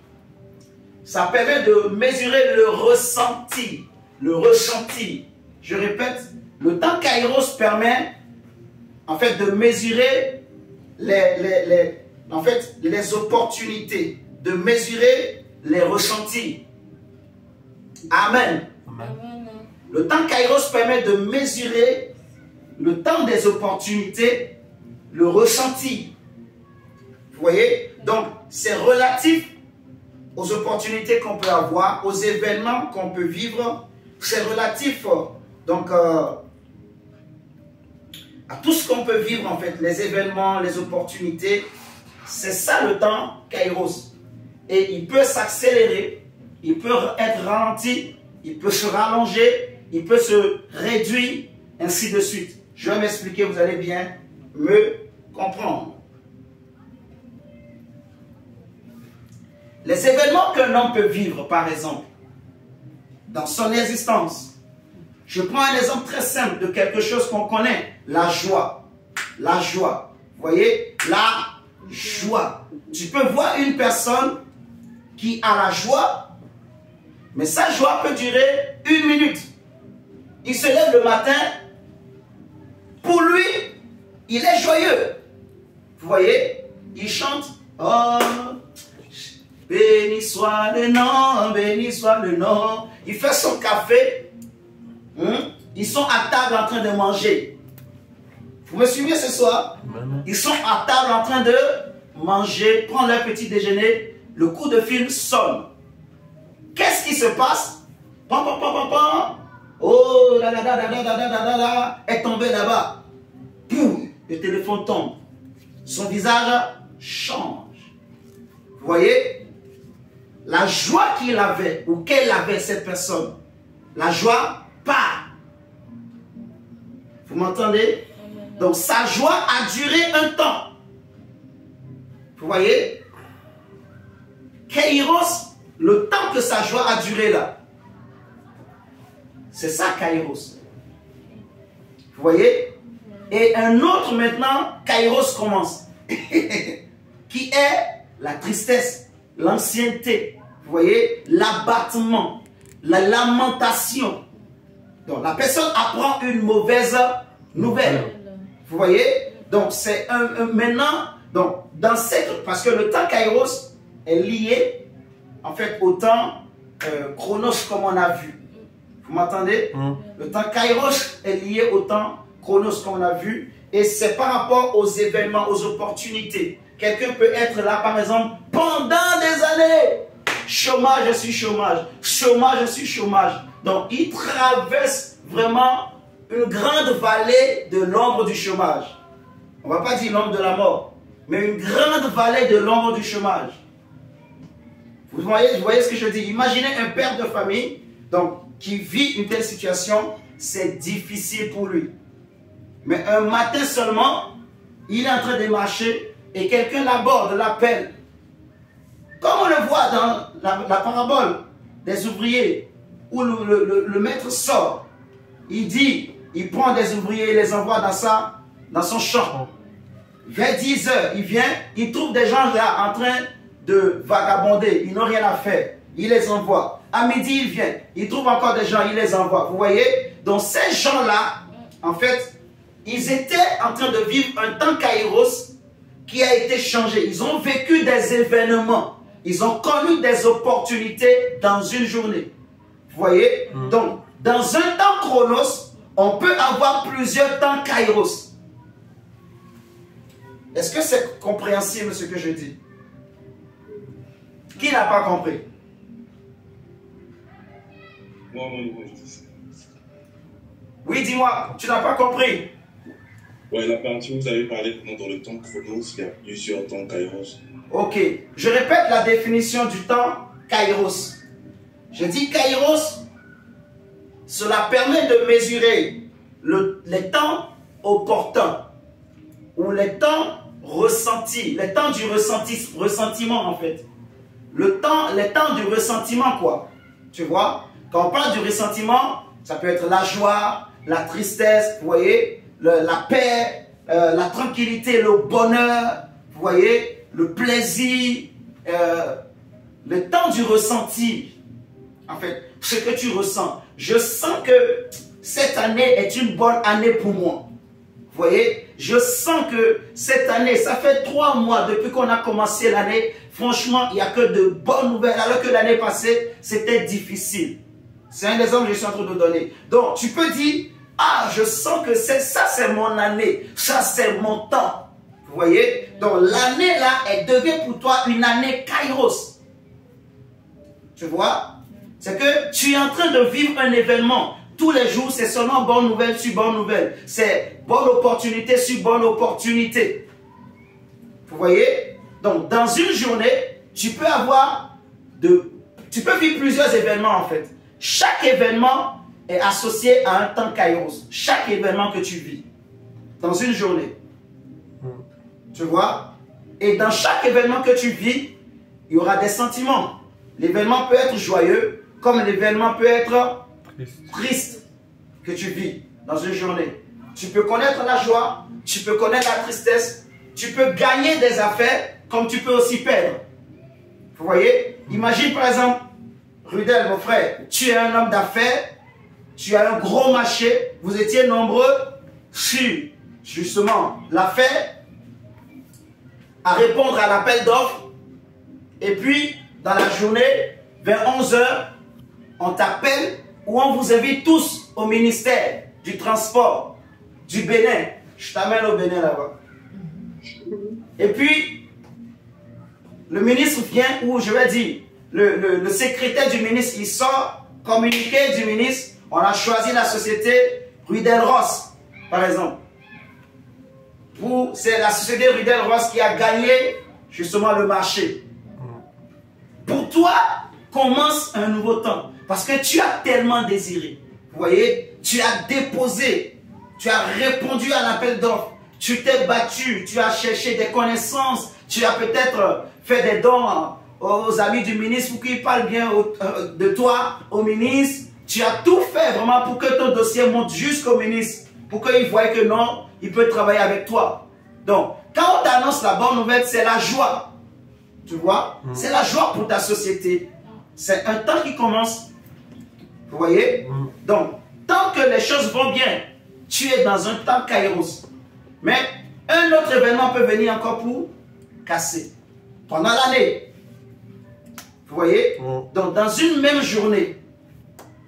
Ça permet de mesurer le ressenti. Le ressenti. Je répète, le temps Kairos permet, en fait, de mesurer les opportunités, de mesurer les ressentis. Amen. Amen. Le temps Kairos permet de mesurer le temps des opportunités, le ressenti. Vous voyez? Donc, c'est relatif aux opportunités qu'on peut avoir, aux événements qu'on peut vivre. C'est relatif, donc, à tout ce qu'on peut vivre, en fait, les événements, les opportunités. C'est ça le temps Kairos. Et il peut s'accélérer, il peut être ralenti, il peut se rallonger, il peut se réduire, ainsi de suite. Je vais m'expliquer, vous allez bien me comprendre. Les événements qu'un homme peut vivre, par exemple, dans son existence. Je prends un exemple très simple de quelque chose qu'on connaît, la joie. La joie. Vous voyez? La joie. Tu peux voir une personne qui a la joie, mais sa joie peut durer 1 minute. Il se lève le matin, pour lui, il est joyeux. Vous voyez? Il chante Oh, béni soit le nom, béni soit le nom. Il fait son café. Ils sont à table en train de manger. Vous me suivez ce soir? Ils sont à table en train de manger, prendre leur petit déjeuner. Le coup de fil sonne. Qu'est-ce qui se passe? Pam, pam, pam, pam, pam. Oh, est tombé là-bas. Boum, le téléphone tombe. Son visage change. Vous voyez? La joie qu'il avait, ou qu'elle avait, cette personne, la joie part. Vous m'entendez? Donc sa joie a duré un temps. Vous voyez? Kairos, le temps que sa joie a duré là. C'est ça Kairos. Vous voyez? Et un autre maintenant, Kairos commence. Qui est la tristesse, l'ancienneté. Vous voyez? L'abattement, la lamentation. Donc la personne apprend une mauvaise nouvelle. Vous voyez? Donc c'est maintenant, donc dans cette, parce que le temps Kairos est lié en fait au temps Chronos comme on a vu. Vous m'entendez? Le temps Kairos est lié au temps Chronos comme on a vu, et c'est par rapport aux événements, aux opportunités. Quelqu'un peut être là par exemple pendant des années. Chômage, je suis chômage. Chômage, je suis chômage. Donc il traverse vraiment une grande vallée de l'ombre du chômage. On ne va pas dire l'ombre de la mort, mais une grande vallée de l'ombre du chômage. Vous voyez ce que je dis? Imaginez un père de famille donc, qui vit une telle situation, c'est difficile pour lui. Mais un matin seulement, il est en train de marcher et quelqu'un l'aborde, l'appelle. Comme on le voit dans la parabole des ouvriers, où le maître sort, il dit, il prend des ouvriers et les envoie dans son champ. Vers 10 heures, il vient, il trouve des gens là en train de vagabonder, ils n'ont rien à faire, il les envoie. À midi, il vient, il trouve encore des gens, il les envoie. Vous voyez? Donc ces gens-là, en fait, ils étaient en train de vivre un temps Kairos qui a été changé. Ils ont vécu des événements, ils ont connu des opportunités dans une journée. Vous voyez? Donc, dans un temps Chronos, on peut avoir plusieurs temps Kairos. Est-ce que c'est compréhensible ce que je dis? Qui n'a pas compris? Non. Oui, dis-moi, tu n'as pas compris? Oui, la partie où vous avez parlé dans le temps Chronos, il y a plusieurs temps Kairos. Ok, je répète la définition du temps Kairos. Je dis Kairos, cela permet de mesurer les temps opportuns ou les temps ressentis, les temps du ressentiment en fait. Les temps du ressentiment quoi. Tu vois, quand on parle du ressentiment, ça peut être la joie, la tristesse, vous voyez, la paix, la tranquillité, le bonheur, vous voyez, le plaisir, le temps du ressenti. En fait, ce que tu ressens. Je sens que cette année est une bonne année pour moi. Vous voyez, je sens que cette année, ça fait 3 mois depuis qu'on a commencé l'année. Franchement, il n'y a que de bonnes nouvelles. Alors que l'année passée, c'était difficile. C'est un exemple que je suis en train de donner. Donc, tu peux dire, ah, je sens que ça, c'est mon année. Ça, c'est mon temps. Vous voyez? Donc, l'année là, elle devient pour toi une année Kairos. Tu vois? C'est que tu es en train de vivre un événement. Tous les jours, c'est seulement bonne nouvelle sur bonne nouvelle. C'est bonne opportunité sur bonne opportunité. Vous voyez? Donc, dans une journée, tu peux vivre plusieurs événements en fait. Chaque événement est associé à un temps Kairos. Chaque événement que tu vis dans une journée. Tu vois? Et dans chaque événement que tu vis, il y aura des sentiments. L'événement peut être joyeux, comme l'événement peut être triste que tu vis dans une journée. Tu peux connaître la joie, tu peux connaître la tristesse, tu peux gagner des affaires, comme tu peux aussi perdre. Vous voyez? Imagine par exemple, Rudel, mon frère, tu es un homme d'affaires, tu as un gros marché, vous étiez nombreux sur justement l'affaire. à répondre à l'appel d'offres. Et puis, dans la journée, vers 11 h, on t'appelle ou on vous invite tous au ministère du transport du Bénin. Je t'amène au Bénin là-bas. Et puis, le ministre vient, ou je vais dire, le secrétaire du ministre, il sort, communiqué du ministre, on a choisi la société Rudel Ross, par exemple. C'est la société Rudel Ross qui a gagné justement le marché. Pour toi, commence un nouveau temps. Parce que tu as tellement désiré. Vous voyez, tu as déposé, tu as répondu à l'appel d'offres, tu t'es battu, tu as cherché des connaissances, tu as peut-être fait des dons aux amis du ministre pour qu'ils parlent bien de toi au ministre. Tu as tout fait vraiment pour que ton dossier monte jusqu'au ministre, pour qu'il voie que non, il peut travailler avec toi. Donc, quand on t'annonce la bonne nouvelle, c'est la joie. Tu vois, c'est la joie pour ta société. C'est un temps qui commence. Vous voyez? Donc, tant que les choses vont bien, tu es dans un temps kairos. Mais un autre événement peut venir encore pour casser. Pendant l'année. Vous voyez? Donc, dans une même journée,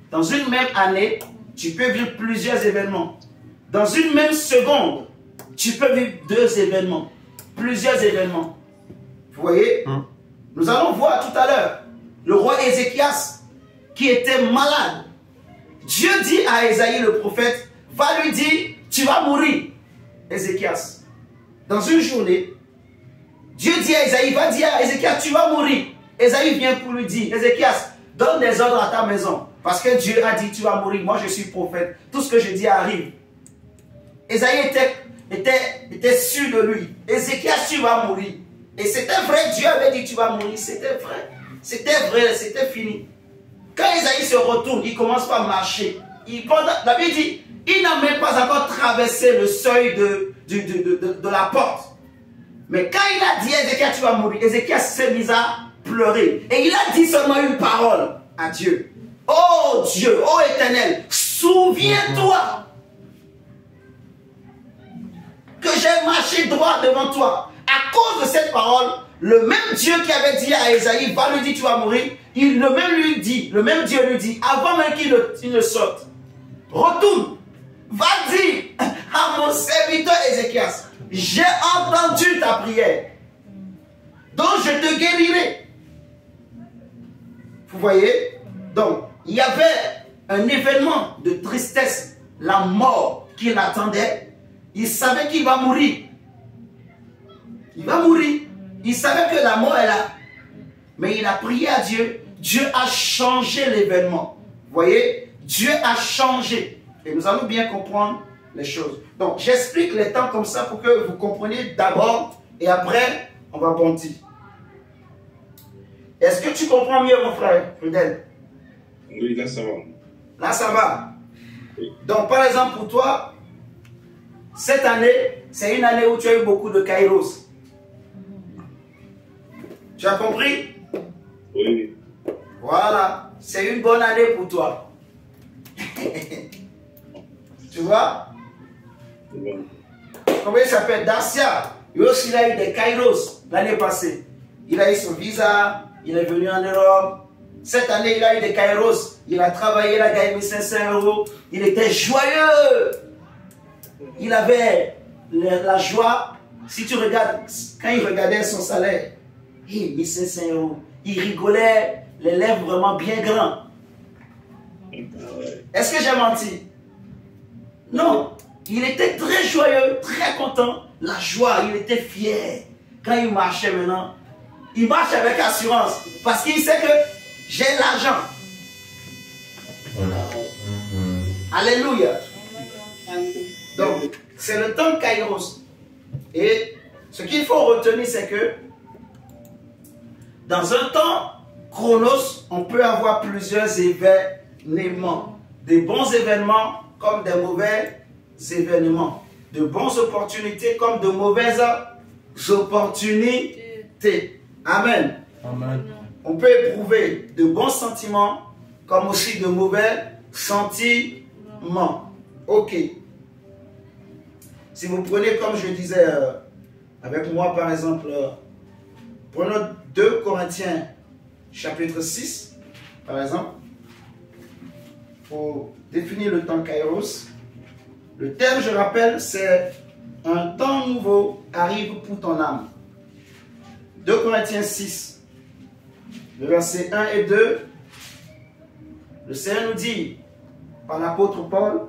dans une même année, tu peux vivre plusieurs événements. Dans une même seconde, tu peux vivre 2 événements. Plusieurs événements. Vous voyez? Nous allons voir tout à l'heure le roi Ézéchias qui était malade. Dieu dit à Ésaïe le prophète, va lui dire, tu vas mourir, Ézéchias. Dans une journée, Dieu dit à Ésaïe, va dire à Ézéchias, tu vas mourir. Ésaïe vient pour lui dire, Ézéchias, donne des ordres à ta maison. Parce que Dieu a dit, tu vas mourir. Moi, je suis prophète. Tout ce que je dis arrive. Ésaïe était sûr de lui. Ézéchias, tu vas mourir. Et c'était vrai, Dieu avait dit, tu vas mourir. C'était vrai. C'était vrai, c'était fini. Quand Ésaïe se retourne, il commence par marcher. La Bible dit, il n'a même pas encore traversé le seuil de la porte. Mais quand il a dit à Ézéchias, tu vas mourir, Ézéchias s'est mis à pleurer. Et il a dit seulement une parole à Dieu. Oh Dieu, oh Éternel, souviens-toi que j'ai marché droit devant toi. À cause de cette parole, le même Dieu qui avait dit à Ésaïe, va lui dire tu vas mourir, le même Dieu lui dit, avant même qu'il ne sorte, retourne, va dire à mon serviteur Ézéchias, j'ai entendu ta prière, donc je te guérirai. Vous voyez? Donc, il y avait un événement de tristesse, la mort qui l'attendait. Il savait qu'il va mourir. Il va mourir. Il savait que la mort est là. Mais il a prié à Dieu. Dieu a changé l'événement. Vous voyez? Dieu a changé. Et nous allons bien comprendre les choses. Donc, j'explique les temps comme ça pour que vous compreniez d'abord et après, on va bondir. Est-ce que tu comprends mieux, mon frère Rudel? Oui, là, ça va. Là, ça va. Oui. Donc, par exemple, pour toi, cette année, c'est une année où tu as eu beaucoup de kairos. Tu as compris? Oui. Voilà. C'est une bonne année pour toi. Tu vois? Oui. Comment il s'appelle? Dacia. Lui aussi, il a eu des kairos l'année passée. Il a eu son visa. Il est venu en Europe. Cette année, il a eu des kairos. Il a travaillé, il a gagné 1500 €. Il était joyeux. Il avait la joie. Si tu regardes, quand il regardait son salaire, 1500 €. Il rigolait, les lèvres vraiment bien grands. Est-ce que j'ai menti? Non. Il était très joyeux, très content. La joie, il était fier. Quand il marchait maintenant, il marche avec assurance. Parce qu'il sait que j'ai l'argent. Alléluia. Donc, c'est le temps Kairos. Et ce qu'il faut retenir, c'est que dans un temps Chronos, on peut avoir plusieurs événements. Des bons événements comme des mauvais événements. De bonnes opportunités comme de mauvaises opportunités. Amen. Amen. On peut éprouver de bons sentiments comme aussi de mauvais sentiments. Ok. Si vous prenez, comme je disais avec moi par exemple, prenons 2 Corinthiens chapitre 6, par exemple, pour définir le temps Kairos. Le terme, je rappelle, c'est un temps nouveau arrive pour ton âme. 2 Corinthiens 6, le verset 1 et 2, le Seigneur nous dit, par l'apôtre Paul,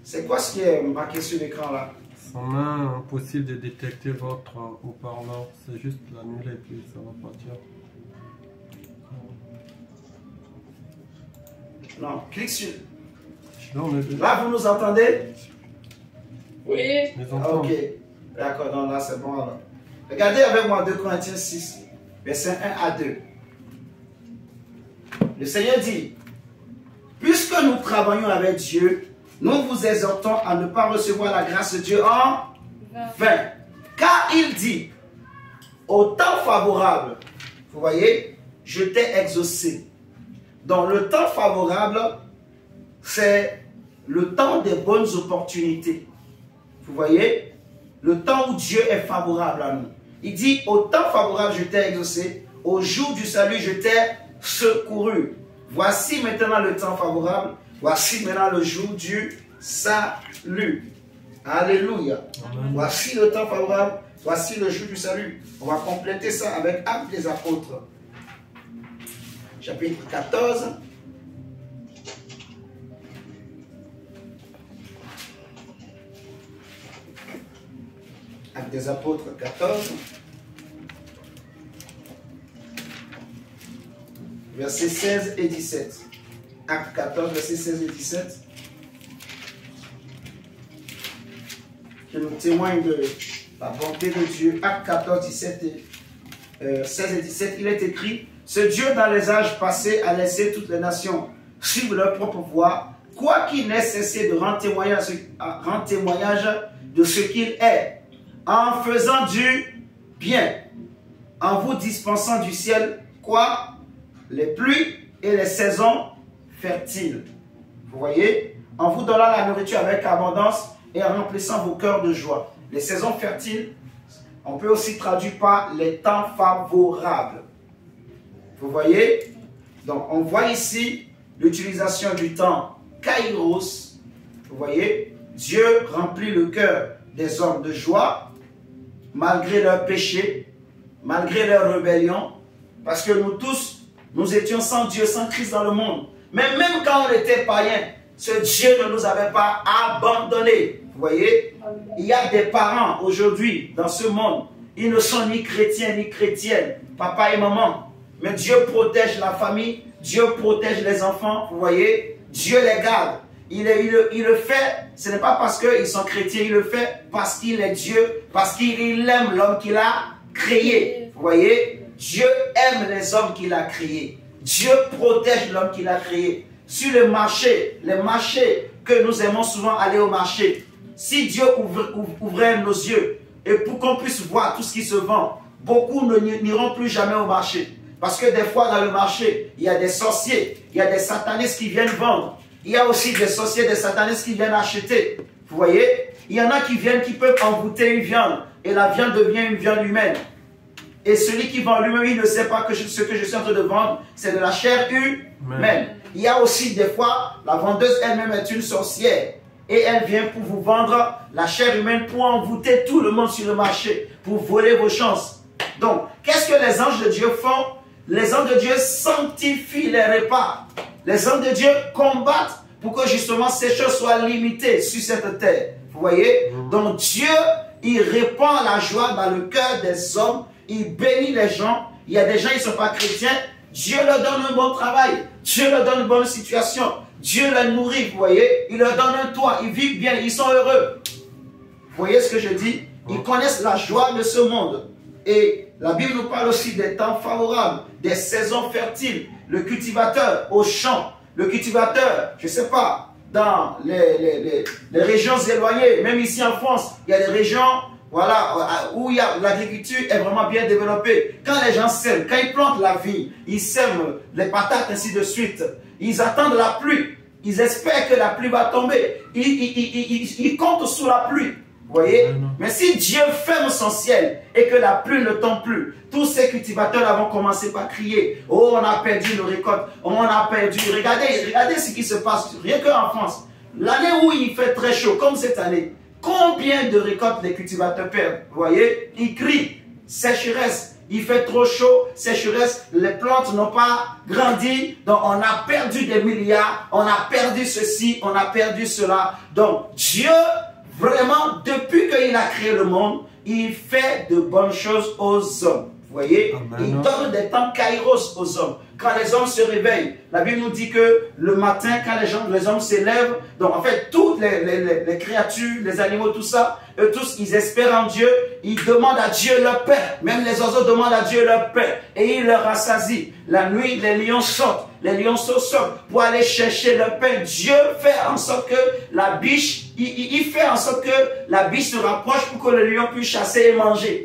c'est quoi ce qui est marqué sur l'écran là? Sans main, impossible de détecter votre haut-parleur. C'est juste l'annuler et puis ça va partir. Non, clique sur... Là, Là, vous nous entendez? Oui. les enfants. Ok, d'accord, donc là c'est bon alors. Regardez avec moi 2 Corinthiens 6, verset 1 à 2. Le Seigneur dit, puisque nous travaillons avec Dieu, nous vous exhortons à ne pas recevoir la grâce de Dieu en vain. Car il dit, au temps favorable, vous voyez, je t'ai exaucé. Donc le temps favorable, c'est le temps des bonnes opportunités. Vous voyez, le temps où Dieu est favorable à nous. Il dit, au temps favorable, je t'ai exaucé. Au jour du salut, je t'ai secouru. Voici maintenant le temps favorable. Voici maintenant le jour du salut. Alléluia. Amen. Voici le temps favorable. Voici le jour du salut. On va compléter ça avec Actes des Apôtres. Chapitre 14. Actes des Apôtres 14. Versets 16 et 17. Acte 14, versets 16 et 17. Qui nous témoigne de la bonté de Dieu. Acte 14, 17 et 16 et 17. Il est écrit, ce Dieu dans les âges passés a laissé toutes les nations suivre leur propre voie, quoiqu'il n'ait cessé de rendre témoignage de ce qu'il est, en faisant du bien, en vous dispensant du ciel, quoi? Les pluies et les saisons fertiles. Vous voyez? En vous donnant la nourriture avec abondance et en remplissant vos cœurs de joie. Les saisons fertiles, on peut aussi traduire par les temps favorables. Vous voyez? Donc, on voit ici l'utilisation du temps Kairos. Vous voyez? Dieu remplit le cœur des hommes de joie, malgré leurs péchés, malgré leur rébellion, parce que nous tous, nous étions sans Dieu, sans Christ dans le monde. Mais même quand on était païens, ce Dieu ne nous avait pas abandonnés. Vous voyez? Il y a des parents aujourd'hui dans ce monde, ils ne sont ni chrétiens ni chrétiennes, papa et maman. Mais Dieu protège la famille, Dieu protège les enfants, vous voyez? Dieu les garde. Il le fait, ce n'est pas parce qu'ils sont chrétiens, il le fait parce qu'il est Dieu, parce qu'il aime l'homme qu'il a créé. Vous voyez? Dieu aime les hommes qu'il a créés. Dieu protège l'homme qu'il a créé. Sur les marchés que nous aimons souvent aller au marché, si Dieu ouvrait nos yeux et pour qu'on puisse voir tout ce qui se vend, beaucoup n'iront plus jamais au marché. Parce que des fois dans le marché, il y a des sorciers, il y a des satanistes qui viennent vendre. Il y a aussi des sorciers, des satanistes qui viennent acheter. Vous voyez? Il y en a qui viennent, qui peuvent envoûter une viande. Et la viande devient une viande humaine. Et celui qui vend lui-même, il ne sait pas que ce que je suis en train de vendre, c'est de la chair humaine. Il y a aussi des fois, la vendeuse elle-même est une sorcière. Et elle vient pour vous vendre la chair humaine pour envoûter tout le monde sur le marché. Pour voler vos chances. Donc, qu'est-ce que les anges de Dieu font? Les anges de Dieu sanctifient les repas. Les anges de Dieu combattent pour que justement ces choses soient limitées sur cette terre. Vous voyez? Donc Dieu, il répand la joie dans le cœur des hommes. Il bénit les gens. Il y a des gens qui ne sont pas chrétiens. Dieu leur donne un bon travail. Dieu leur donne une bonne situation. Dieu les nourrit, vous voyez? Il leur donne un toit. Ils vivent bien. Ils sont heureux. Vous voyez ce que je dis? Ils connaissent la joie de ce monde. Et la Bible nous parle aussi des temps favorables, des saisons fertiles. Le cultivateur au champ, le cultivateur, je ne sais pas, dans les régions éloignées, même ici en France, il y a des régions voilà, où l'agriculture est vraiment bien développée. Quand les gens sèment, quand ils plantent la vigne, ils sèment les patates, ainsi de suite. Ils attendent la pluie. Ils espèrent que la pluie va tomber. Ils comptent sur la pluie. Vous voyez? Non. Mais si Dieu ferme son ciel et que la pluie ne tombe plus, tous ces cultivateurs vont commencer par crier. Oh, on a perdu nos récoltes. Oh, on a perdu. Regardez ce qui se passe, rien qu'en France. L'année où il fait très chaud, comme cette année, combien de récoltes les cultivateurs perdent? Vous voyez? Ils crient. Sécheresse. Il fait trop chaud, sécheresse, les plantes n'ont pas grandi, donc on a perdu des milliards, on a perdu ceci, on a perdu cela. Donc Dieu, vraiment, depuis qu'il a créé le monde, il fait de bonnes choses aux hommes. Vous voyez? Amen. Il donne des temps kairos aux hommes. Quand les hommes se réveillent, la Bible nous dit que le matin, quand les hommes s'élèvent, donc en fait, toutes les créatures, les animaux, tout ça, eux tous, ils espèrent en Dieu, ils demandent à Dieu leur paix. Même les oiseaux demandent à Dieu leur paix. Et il leur rassasie. La nuit, les lions sortent, les lionceaux sortent pour aller chercher leur pain. Dieu fait en sorte que la biche, il fait en sorte que la biche se rapproche pour que le lion puisse chasser et manger.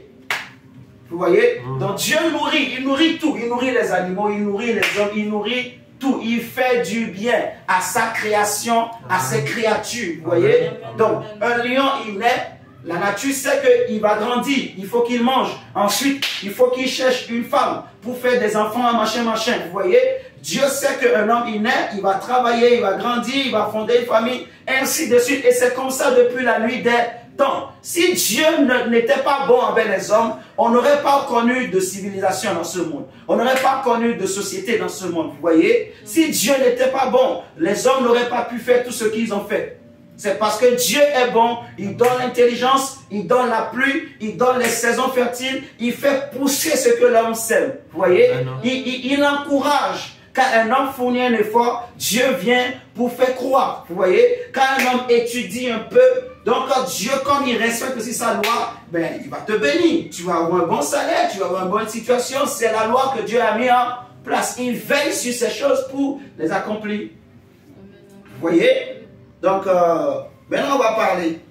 Vous voyez? Donc Dieu nourrit, il nourrit tout. Il nourrit les animaux, il nourrit les hommes, il nourrit tout. Il fait du bien à sa création, à ses créatures. Vous voyez? Donc un lion, il naît, la nature sait qu'il va grandir, il faut qu'il mange. Ensuite, il faut qu'il cherche une femme pour faire des enfants, machin. Vous voyez? Dieu sait qu'un homme, il naît, il va travailler, il va grandir, il va fonder une famille, ainsi de suite. Et c'est comme ça depuis la nuit des temps. Si Dieu n'était pas bon avec les hommes, on n'aurait pas connu de civilisation dans ce monde. On n'aurait pas connu de société dans ce monde. Vous voyez? Si Dieu n'était pas bon, les hommes n'auraient pas pu faire tout ce qu'ils ont fait. C'est parce que Dieu est bon, il donne l'intelligence, il donne la pluie, il donne les saisons fertiles, il fait pousser ce que l'homme sème. Vous voyez? Il encourage. Quand un homme fournit un effort, Dieu vient pour faire croire. Vous voyez? Quand un homme étudie un peu, donc Dieu, comme il respecte aussi sa loi, ben, il va te bénir. Tu vas avoir un bon salaire, tu vas avoir une bonne situation. C'est la loi que Dieu a mis en place. Il veille sur ces choses pour les accomplir. Vous voyez? Donc, maintenant on va parler.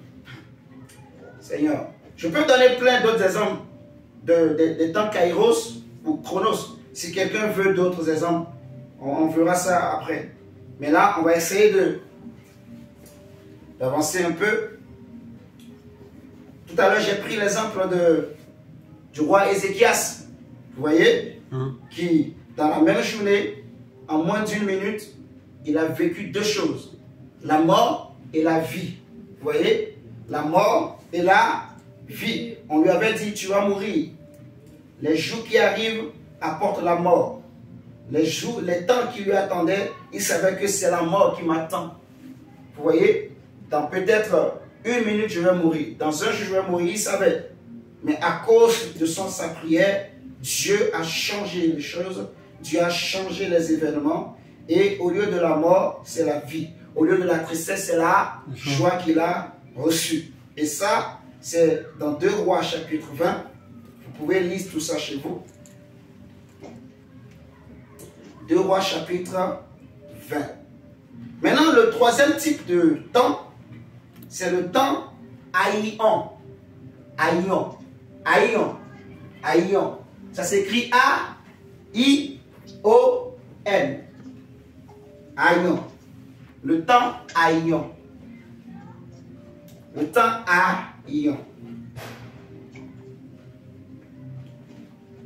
Seigneur, je peux donner plein d'autres exemples des temps Kairos ou Chronos. Si quelqu'un veut d'autres exemples, on verra ça après. Mais là, on va essayer d'avancer un peu. Tout à l'heure, j'ai pris l'exemple du roi Ézéchias. Vous voyez? Qui, dans la même journée, en moins d'une minute, il a vécu deux choses. La mort et la vie. Vous voyez? La mort et la vie. On lui avait dit, tu vas mourir. Les jours qui arrivent apportent la mort. Les temps qui lui attendaient, il savait que c'est la mort qui m'attend. Vous voyez? Dans peut-être une minute, je vais mourir. Dans un jour, je vais mourir, il savait. Mais à cause de sa prière, Dieu a changé les choses. Dieu a changé les événements. Et au lieu de la mort, c'est la vie. Au lieu de la tristesse, c'est la joie qu'il a reçue. Et ça, c'est dans 2 Rois chapitre 20. Vous pouvez lire tout ça chez vous. 2 Rois chapitre 20. Maintenant, le troisième type de temps, c'est le temps Aïon. Aïon. Aïon. Aïon. Ça s'écrit A-I-O-N. Aïon. Le temps Aïon. Le temps Aïon.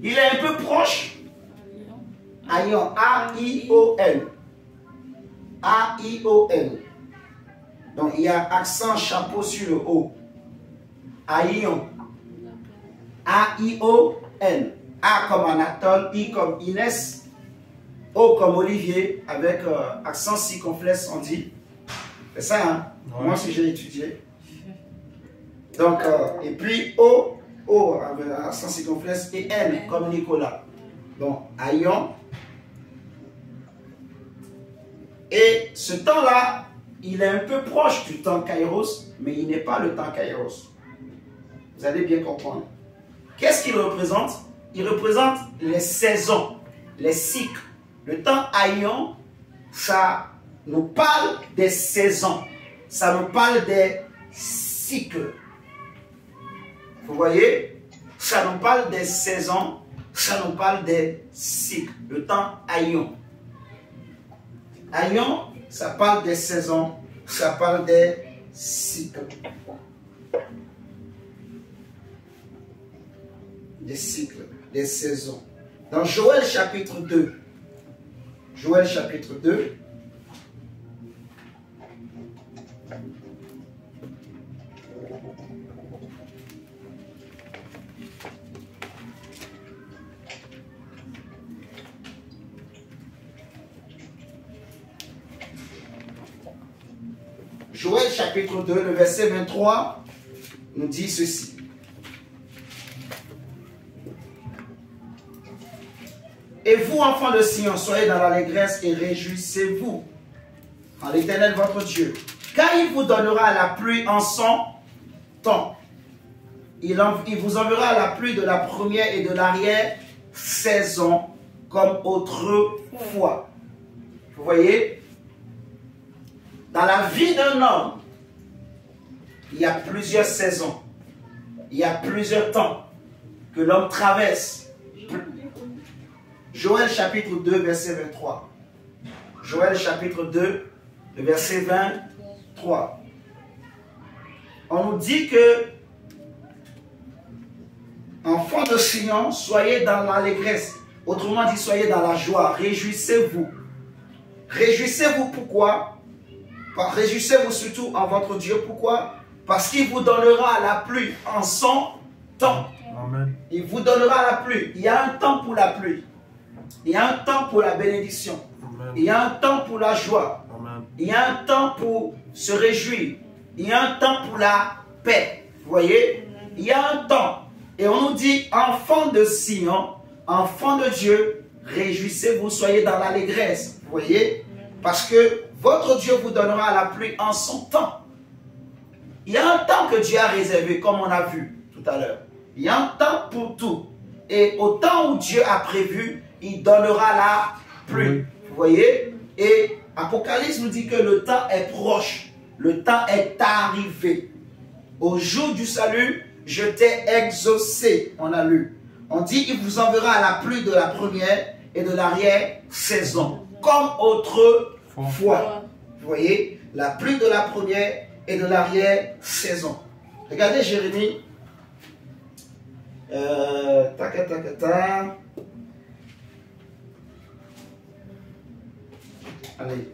Il est un peu proche. Aïon. A-I-O-N. A-I-O-N. Donc, il y a accent chapeau sur le O. Aïon. A-I-O-N. A comme Anatole, I comme Inès, O comme Olivier, avec accent circonflexe, on dit. C'est ça, hein? Ouais. Moi aussi, j'ai étudié. Donc, et puis O avec accent circonflexe, et N comme Nicolas. Donc, Aïon. Et ce temps-là, il est un peu proche du temps Kairos, mais il n'est pas le temps Kairos. Vous allez bien comprendre. Qu'est-ce qu'il représente? Il représente les saisons, les cycles. Le temps Aïon, ça nous parle des saisons. Ça nous parle des cycles. Vous voyez? Ça nous parle des saisons, ça nous parle des cycles. Le temps Aïon. Aïon, ça parle des saisons, ça parle des cycles. des cycles, des saisons. Dans Joël chapitre 2, Joël chapitre 2, Joël chapitre 2, le verset 23 nous dit ceci. Et vous, enfants de Sion, soyez dans l'allégresse et réjouissez-vous en l'Éternel votre Dieu, car il vous donnera la pluie en son temps. Il vous enverra la pluie de la première et de l'arrière-saison comme autrefois. Vous voyez, dans la vie d'un homme, il y a plusieurs saisons, il y a plusieurs temps que l'homme traverse. Joël chapitre 2, verset 23. Joël chapitre 2, le verset 23. On nous dit que, enfants de Sion, soyez dans l'allégresse. Autrement dit, soyez dans la joie. Réjouissez-vous. Réjouissez-vous pourquoi? Réjouissez-vous surtout en votre Dieu. Pourquoi? Parce qu'il vous donnera la pluie en son temps. Amen. Il vous donnera la pluie. Il y a un temps pour la pluie. Il y a un temps pour la bénédiction. Amen. Il y a un temps pour la joie. Amen. Il y a un temps pour se réjouir. Il y a un temps pour la paix. Vous voyez? Il y a un temps. Et on nous dit, enfants de Sion, enfants de Dieu, réjouissez-vous, soyez dans l'allégresse. Vous voyez? Parce que votre Dieu vous donnera la pluie en son temps. Il y a un temps que Dieu a réservé, comme on a vu tout à l'heure. Il y a un temps pour tout. Et au temps où Dieu a prévu, il donnera la pluie. Vous voyez? Et Apocalypse nous dit que le temps est proche. Le temps est arrivé. Au jour du salut, je t'ai exaucé. On a lu. On dit qu'il vous enverra la pluie de la première et de l'arrière-saison. Comme autrefois. Vous voyez? La pluie de la première et de l'arrière-saison. Regardez Jérémie. Allez.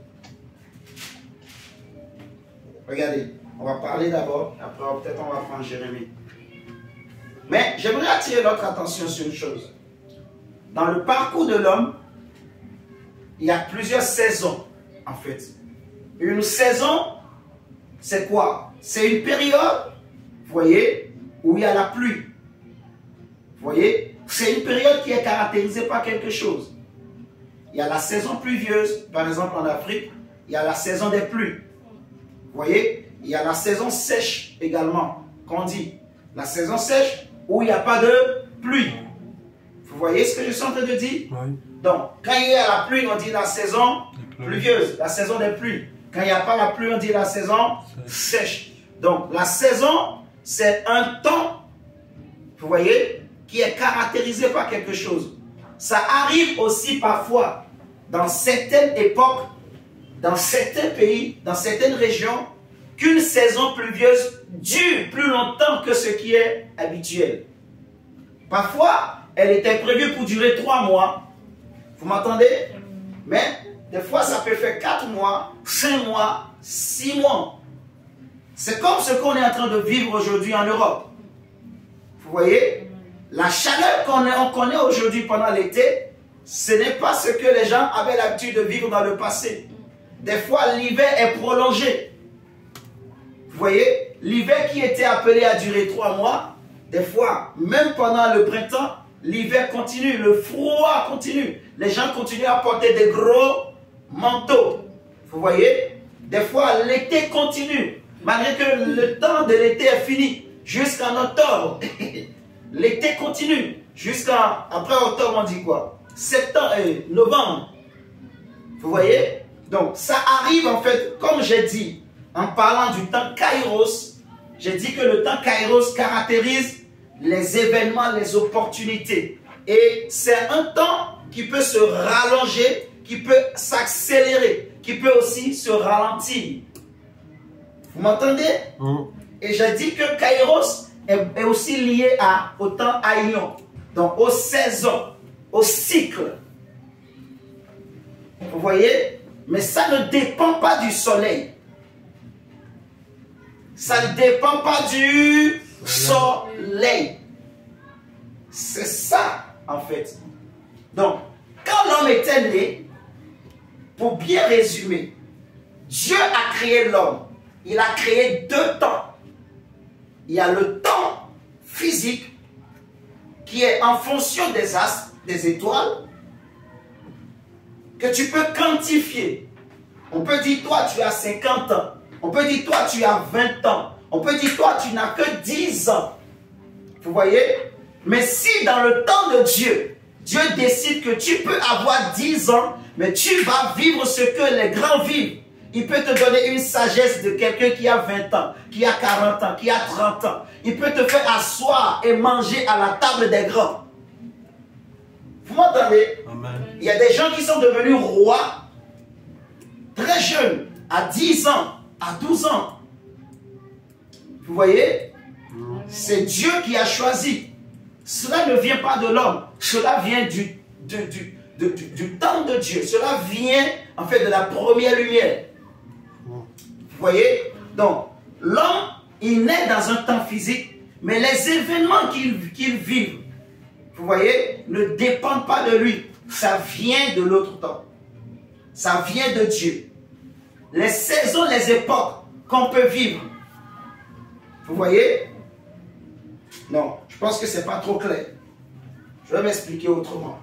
Regardez. On va parler d'abord. Après, peut-être on va prendre Jérémie. Mais j'aimerais attirer notre attention sur une chose. Dans le parcours de l'homme, il y a plusieurs saisons, en fait. Une saison, c'est quoi? C'est une période, vous voyez, où il y a la pluie. Vous voyez? C'est une période qui est caractérisée par quelque chose. Il y a la saison pluvieuse, par exemple en Afrique, il y a la saison des pluies. Vous voyez? Il y a la saison sèche également, qu'on dit. La saison sèche, où il n'y a pas de pluie. Vous voyez ce que je suis en train de dire? Oui. Donc, quand il y a la pluie, on dit la saison pluvieuse, la saison des pluies. Quand il n'y a pas la pluie, on dit la saison sèche. Donc, la saison, c'est un temps, vous voyez, qui est caractérisé par quelque chose. Ça arrive aussi parfois, dans certaines époques, dans certains pays, dans certaines régions, qu'une saison pluvieuse dure plus longtemps que ce qui est habituel. Parfois, elle était prévue pour durer 3 mois. Vous m'entendez? Mais des fois, ça peut faire 4 mois, 5 mois, 6 mois. C'est comme ce qu'on est en train de vivre aujourd'hui en Europe. Vous voyez? La chaleur qu'on connaît aujourd'hui pendant l'été, ce n'est pas ce que les gens avaient l'habitude de vivre dans le passé. Des fois, l'hiver est prolongé. Vous voyez? L'hiver qui était appelé à durer 3 mois, des fois, même pendant le printemps, l'hiver continue, le froid continue. Les gens continuent à porter des gros manteaux. Vous voyez? Des fois, l'été continue. Malgré que le temps de l'été est fini, jusqu'en octobre. L'été continue. Jusqu'à, après octobre, on dit quoi? Septembre et novembre. Vous voyez? Donc, ça arrive en fait, comme j'ai dit, en parlant du temps Kairos, j'ai dit que le temps Kairos caractérise les événements, les opportunités. Et c'est un temps qui peut se rallonger, qui peut s'accélérer, qui peut aussi se ralentir. Vous m'entendez? Et j'ai dit que Kairos est aussi lié au temps Aïon. Donc aux saisons, au cycle. Vous voyez? Mais ça ne dépend pas du soleil. Ça ne dépend pas du soleil. C'est ça, en fait. Donc, quand l'homme était né, pour bien résumer, Dieu a créé l'homme. Il a créé deux temps. Il y a le temps physique qui est en fonction des astres, des étoiles, que tu peux quantifier. On peut dire, toi, tu as 50 ans. On peut dire, toi, tu as 20 ans. On peut dire, toi, tu n'as que 10 ans. Vous voyez? Mais si dans le temps de Dieu, Dieu décide que tu peux avoir 10 ans, mais tu vas vivre ce que les grands vivent. Il peut te donner une sagesse de quelqu'un qui a 20 ans, qui a 40 ans, qui a 30 ans. Il peut te faire asseoir et manger à la table des grands. Vous m'entendez? Il y a des gens qui sont devenus rois très jeunes, à 10 ans, à 12 ans. Vous voyez? C'est Dieu qui a choisi. Cela ne vient pas de l'homme. Cela vient du temps de Dieu. Cela vient en fait de la première lumière. Vous voyez? Donc, l'homme, il naît dans un temps physique, mais les événements qu'il vit, vous voyez, ne dépendent pas de lui. Ça vient de l'autre temps. Ça vient de Dieu. Les saisons, les époques qu'on peut vivre. Vous voyez? Non, je pense que ce n'est pas trop clair. Je vais m'expliquer autrement.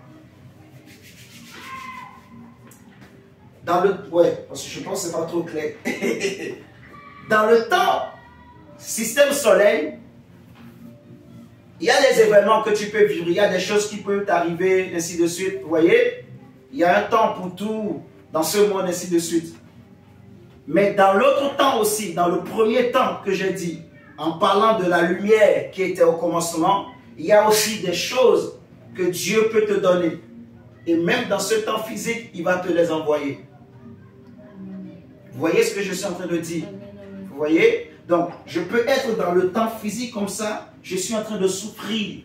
Ouais, parce que je pense que ce n'est pas trop clair. Dans le temps, système soleil, il y a des événements que tu peux vivre, il y a des choses qui peuvent t'arriver, ainsi de suite. Vous voyez? Il y a un temps pour tout dans ce monde, ainsi de suite. Mais dans l'autre temps aussi, dans le premier temps que j'ai dit, en parlant de la lumière qui était au commencement, il y a aussi des choses que Dieu peut te donner. Et même dans ce temps physique, il va te les envoyer. Vous voyez ce que je suis en train de dire? Vous voyez? Donc, je peux être dans le temps physique comme ça, je suis en train de souffrir.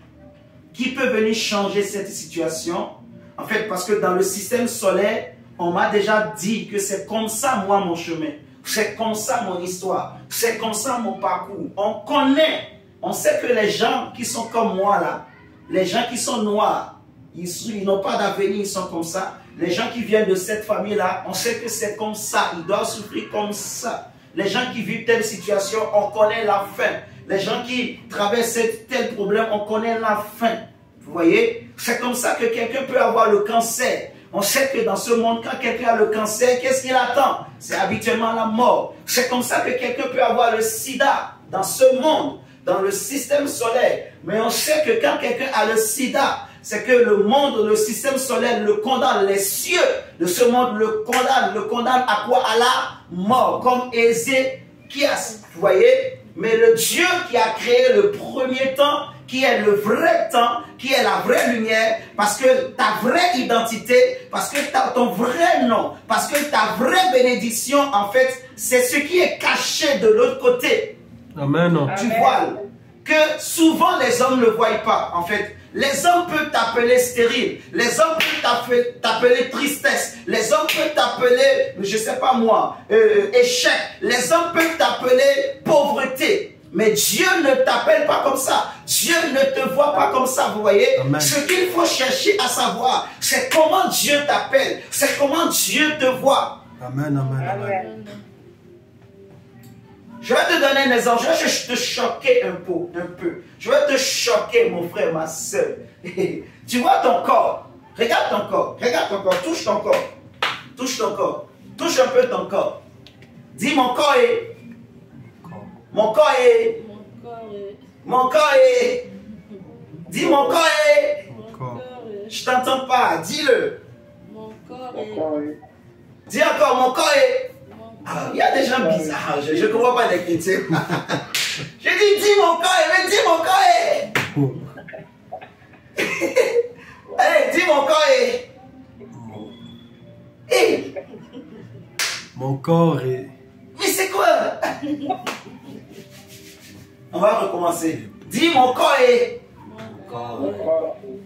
Qui peut venir changer cette situation? En fait, parce que dans le système solaire, on m'a déjà dit que c'est comme ça, moi, mon chemin. C'est comme ça, mon histoire. C'est comme ça, mon parcours. On connaît. On sait que les gens qui sont comme moi, là, les gens qui sont noirs, ils n'ont pas d'avenir, ils sont comme ça. Les gens qui viennent de cette famille-là, on sait que c'est comme ça. Ils doivent souffrir comme ça. Les gens qui vivent telle situation, on connaît la fin. Les gens qui traversent tel problème, on connaît la fin. Vous voyez? C'est comme ça que quelqu'un peut avoir le cancer. On sait que dans ce monde, quand quelqu'un a le cancer, qu'est-ce qu'il attend? C'est habituellement la mort. C'est comme ça que quelqu'un peut avoir le sida dans ce monde, dans le système solaire. Mais on sait que quand quelqu'un a le sida, c'est que le monde, le système solaire le condamne. Les cieux de ce monde le condamne à quoi? À la mort, comme Ézéchias. Vous voyez? Mais le Dieu qui a créé le premier temps, qui est le vrai temps, qui est la vraie lumière, parce que ta vraie identité, parce que ton vrai nom, parce que ta vraie bénédiction, en fait, c'est ce qui est caché de l'autre côté. Amen. Du voile. Que souvent les hommes ne voient pas, en fait. Les hommes peuvent t'appeler stérile, les hommes peuvent t'appeler tristesse, les hommes peuvent t'appeler, je ne sais pas moi, échec, les hommes peuvent t'appeler pauvreté. Mais Dieu ne t'appelle pas comme ça. Dieu ne te voit pas comme ça, vous voyez. Amen. Ce qu'il faut chercher à savoir, c'est comment Dieu t'appelle, c'est comment Dieu te voit. Amen, amen, amen. Je vais te donner un exemple, je vais te choquer un peu. Je vais te choquer, mon frère, ma soeur. Tu vois ton corps, regarde ton corps, touche ton corps. Touche ton corps, touche un peu ton corps. Dis mon corps est... Mon corps est... Mon corps est... Dis mon corps est... Je t'entends pas, dis-le. Mon corps est... Dis encore, mon corps est... Ah, il y a des gens bizarres, je ne comprends pas les chrétiens. Je dis mon corps est, mais dis mon corps est. Allez, dis mon corps est. Hey. Mon corps est... Mais c'est quoi? On va recommencer. Dis mon corps est. Mon corps est.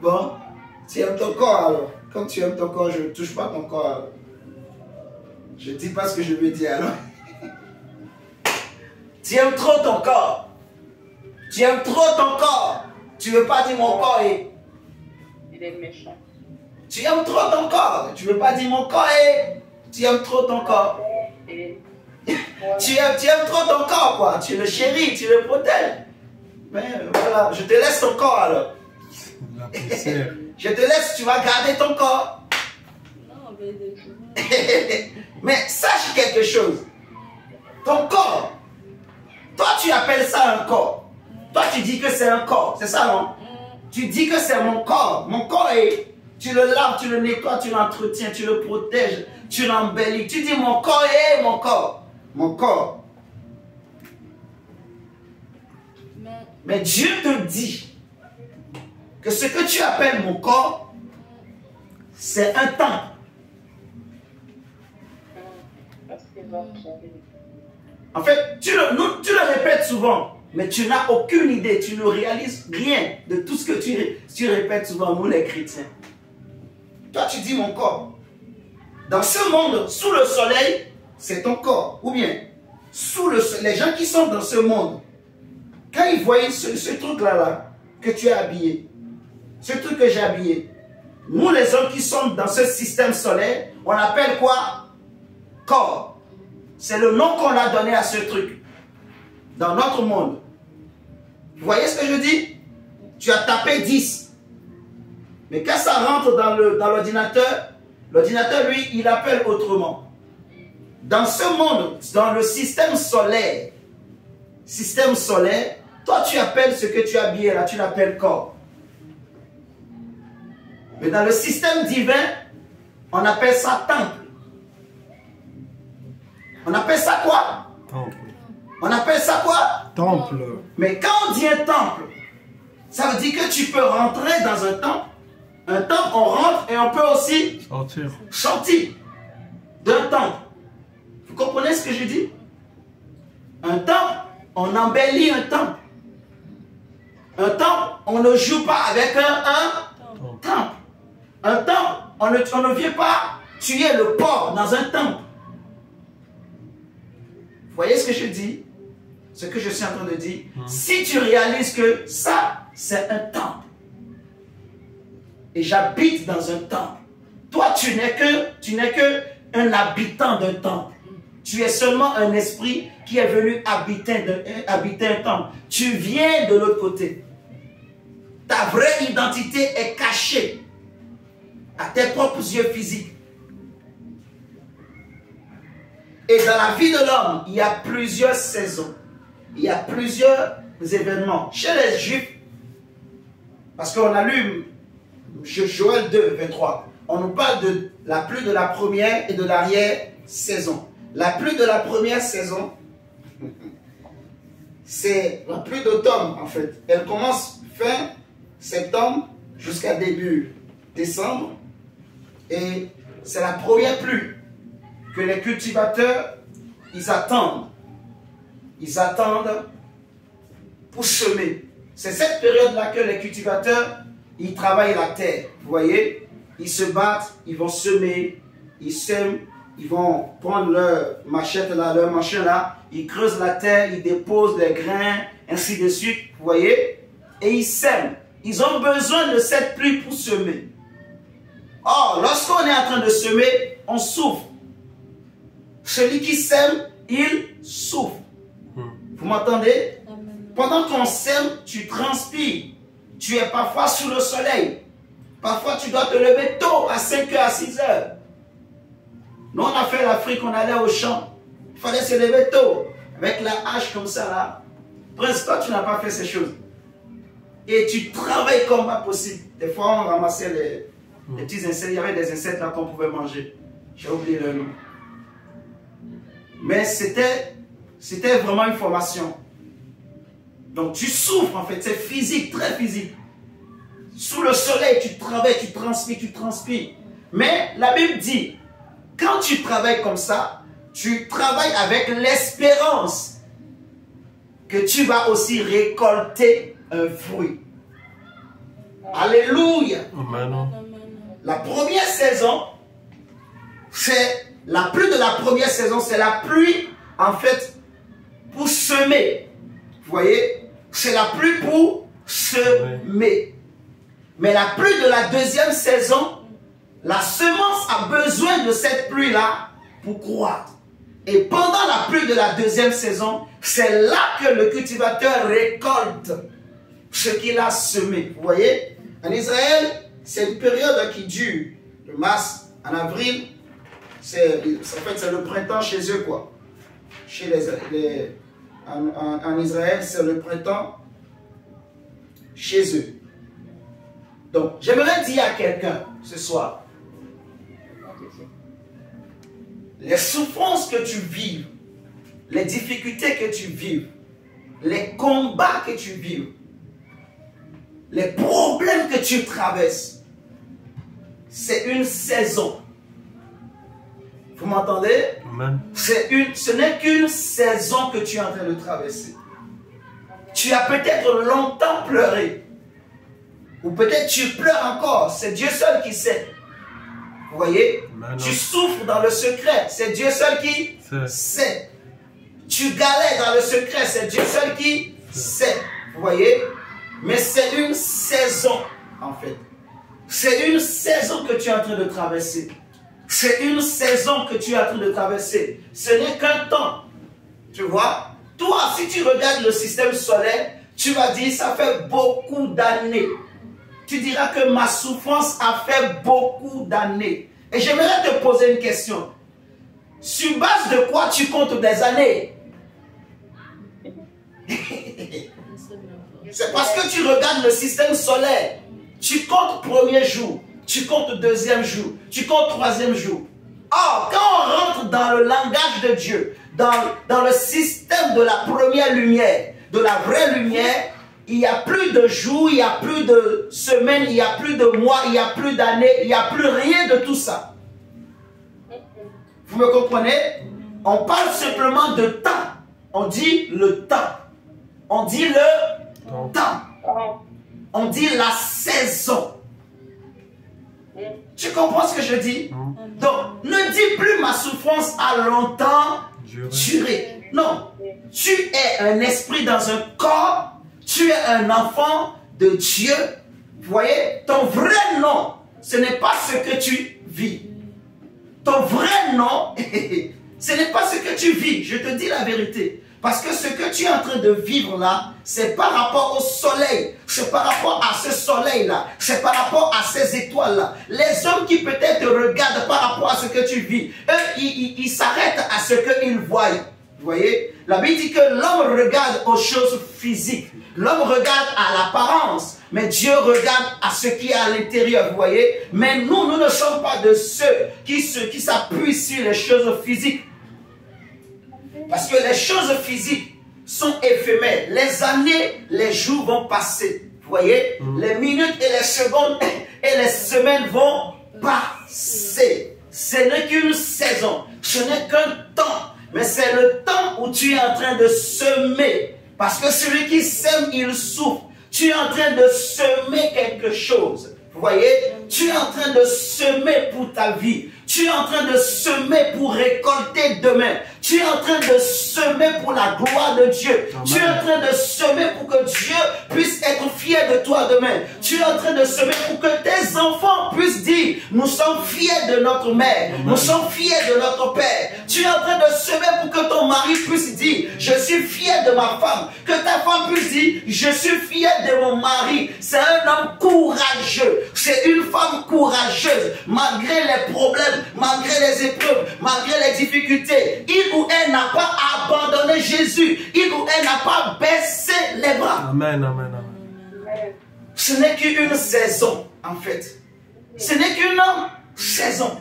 Bon, tu aimes ton corps alors. Comme tu aimes ton corps, je ne touche pas ton corps alors. Je ne dis pas ce que je veux dire alors. Tu aimes trop ton corps. Tu aimes trop ton corps. Tu ne veux pas dire mon corps est. Il est méchant. Tu aimes trop ton corps. Tu ne veux pas dire mon corps est. Tu aimes trop ton corps. Tu aimes trop ton corps, quoi. Tu le chéris, tu le protèges. Mais voilà, je te laisse ton corps alors. Je te laisse, tu vas garder ton corps. Non, mais Mais sache quelque chose. Ton corps, toi tu appelles ça un corps. Toi tu dis que c'est un corps, c'est ça non? Tu dis que c'est mon corps. Mon corps est, tu le laves, tu le nettoies, tu l'entretiens, tu le protèges, tu l'embellis. Tu dis mon corps est mon corps. Mon corps. Mais Dieu te dit que ce que tu appelles mon corps, c'est un temple. En fait, tu le répètes souvent, mais tu n'as aucune idée, tu ne réalises rien de tout ce que tu répètes souvent, nous les chrétiens. Toi, tu dis mon corps. Dans ce monde, sous le soleil, c'est ton corps. Ou bien, les gens qui sont dans ce monde, quand ils voient ce truc-là, que tu as habillé, ce truc que j'ai habillé, nous les hommes qui sommes dans ce système solaire, on appelle quoi? Corps. C'est le nom qu'on a donné à ce truc. Dans notre monde. Vous voyez ce que je dis? Tu as tapé 10. Mais quand ça rentre dans l'ordinateur, l'ordinateur, lui, il appelle autrement. Dans ce monde, dans le système solaire, toi, tu appelles ce que tu as habillé là, tu l'appelles corps. Mais dans le système divin, on appelle ça temple. On appelle ça quoi? Temple. On appelle ça quoi? Temple. Mais quand on dit un temple, ça veut dire que tu peux rentrer dans un temple. Un temple, on rentre et on peut aussi sortir d'un temple. Vous comprenez ce que je dis? Un temple, on embellit un temple. Un temple, on ne joue pas avec un temple. Un temple, on ne vient pas tuer le porc dans un temple. Vous voyez ce que je dis? Ce que je suis en train de dire. Si tu réalises que ça, c'est un temple. Et j'habite dans un temple. Toi, tu n'es que un habitant d'un temple. Tu es seulement un esprit qui est venu habiter un temple. Tu viens de l'autre côté. Ta vraie identité est cachée à tes propres yeux physiques. Et dans la vie de l'homme, il y a plusieurs saisons. Il y a plusieurs événements. Chez les Juifs, parce qu'on a lu Joël 2, 23, on nous parle de la pluie de la première et de l'arrière-saison. La pluie de la première saison, c'est la pluie d'automne en fait. Elle commence fin septembre jusqu'à début décembre. Et c'est la première pluie que les cultivateurs, ils attendent. Ils attendent pour semer. C'est cette période-là que les cultivateurs, ils travaillent la terre. Vous voyez? Ils se battent, ils vont semer, ils sèment, ils vont prendre leur machette là, leur machin là, ils creusent la terre, ils déposent les grains, ainsi de suite. Vous voyez? Et ils sèment. Ils ont besoin de cette pluie pour semer. Or, lorsqu'on est en train de semer, on souffre. Celui qui sème, il souffre. Vous m'entendez? Pendant qu'on sème, tu transpires. Tu es parfois sous le soleil. Parfois, tu dois te lever tôt, à 5h, à 6h. Nous, on a fait l'Afrique, on allait au champ. Il fallait se lever tôt, avec la hache comme ça là. Prince, toi, tu n'as pas fait ces choses. Et tu travailles comme pas possible. Des fois, on ramassait les petits insectes. Il y avait des insectes là qu'on pouvait manger. J'ai oublié le nom. Mais c'était vraiment une formation. Donc tu souffres en fait, c'est physique, très physique. Sous le soleil, tu travailles, tu transpires. Mais la Bible dit, quand tu travailles comme ça, tu travailles avec l'espérance que tu vas aussi récolter un fruit. Alléluia. Amen. La première saison, c'est la pluie de la première saison, c'est la pluie, en fait, pour semer. Vous voyez? C'est la pluie pour semer. Mais la pluie de la deuxième saison, la semence a besoin de cette pluie-là pour croître. Et pendant la pluie de la deuxième saison, c'est là que le cultivateur récolte ce qu'il a semé. Vous voyez? En Israël, c'est une période qui dure de mars en avril. En fait, c'est le printemps chez eux, quoi. Chez en Israël, c'est le printemps chez eux. Donc, j'aimerais dire à quelqu'un ce soir, les souffrances que tu vis, les difficultés que tu vis, les combats que tu vis, les problèmes que tu traverses, c'est une saison. Vous m'entendez? Ce n'est qu'une saison que tu es en train de traverser. Tu as peut-être longtemps pleuré. Ou peut-être tu pleures encore. C'est Dieu seul qui sait. Vous voyez? Tu souffres dans le secret. C'est Dieu seul qui sait. Tu galères dans le secret. C'est Dieu seul qui sait. Vous voyez? Mais c'est une saison, en fait. C'est une saison que tu es en train de traverser. C'est une saison que tu es en train de traverser. Ce n'est qu'un temps. Tu vois? Toi, si tu regardes le système solaire, tu vas dire, ça fait beaucoup d'années. Tu diras que ma souffrance a fait beaucoup d'années. Et j'aimerais te poser une question. Sur base de quoi tu comptes des années? C'est parce que tu regardes le système solaire. Tu comptes premier jour, tu comptes deuxième jour, tu comptes troisième jour. Or, quand on rentre dans le langage de Dieu, dans le système de la première lumière, de la vraie lumière, il n'y a plus de jours, il n'y a plus de semaines, il n'y a plus de mois, il n'y a plus d'années, il n'y a plus rien de tout ça. Vous me comprenez? On parle simplement de temps. On dit le temps. On dit le temps. On dit la saison. Tu comprends ce que je dis? Donc, ne dis plus ma souffrance a longtemps duré. Non. Tu es un esprit dans un corps. Tu es un enfant de Dieu. Vous voyez? Ton vrai nom, ce n'est pas ce que tu vis. Ton vrai nom, ce n'est pas ce que tu vis. Je te dis la vérité. Parce que ce que tu es en train de vivre là, c'est par rapport au soleil. C'est par rapport à ce soleil-là. C'est par rapport à ces étoiles-là. Les hommes qui peut-être te regardent par rapport à ce que tu vis, eux, ils s'arrêtent à ce qu'ils voient. Vous voyez? La Bible dit que l'homme regarde aux choses physiques. L'homme regarde à l'apparence. Mais Dieu regarde à ce qui est à l'intérieur. Vous voyez? Mais nous ne sommes pas de ceux qui s'appuient sur les choses physiques. Parce que les choses physiques sont éphémères. Les années, les jours vont passer. Vous voyez? Les minutes et les secondes et les semaines vont passer. Ce n'est qu'une saison. Ce n'est qu'un temps. Mais c'est le temps où tu es en train de semer. Parce que celui qui sème, il souffre. Tu es en train de semer quelque chose. Vous voyez? Tu es en train de semer pour ta vie. Tu es en train de semer pour récolter demain. Tu es en train de semer pour la gloire de Dieu. Amen. Tu es en train de semer pour que Dieu puisse être fier de toi demain. Tu es en train de semer pour que tes enfants puissent dire, nous sommes fiers de notre mère. Amen. Nous sommes fiers de notre père. Tu es en train de semer pour que ton mari puisse dire, je suis fier de ma femme. Que ta femme puisse dire, je suis fier de mon mari. C'est un homme courageux. C'est une femme courageuse. Malgré les problèmes, malgré les épreuves, malgré les difficultés, il ou elle n'a pas abandonné Jésus. Il ou elle n'a pas baissé les bras. Amen, amen, amen. Ce n'est qu'une saison, en fait. Ce n'est qu'une saison.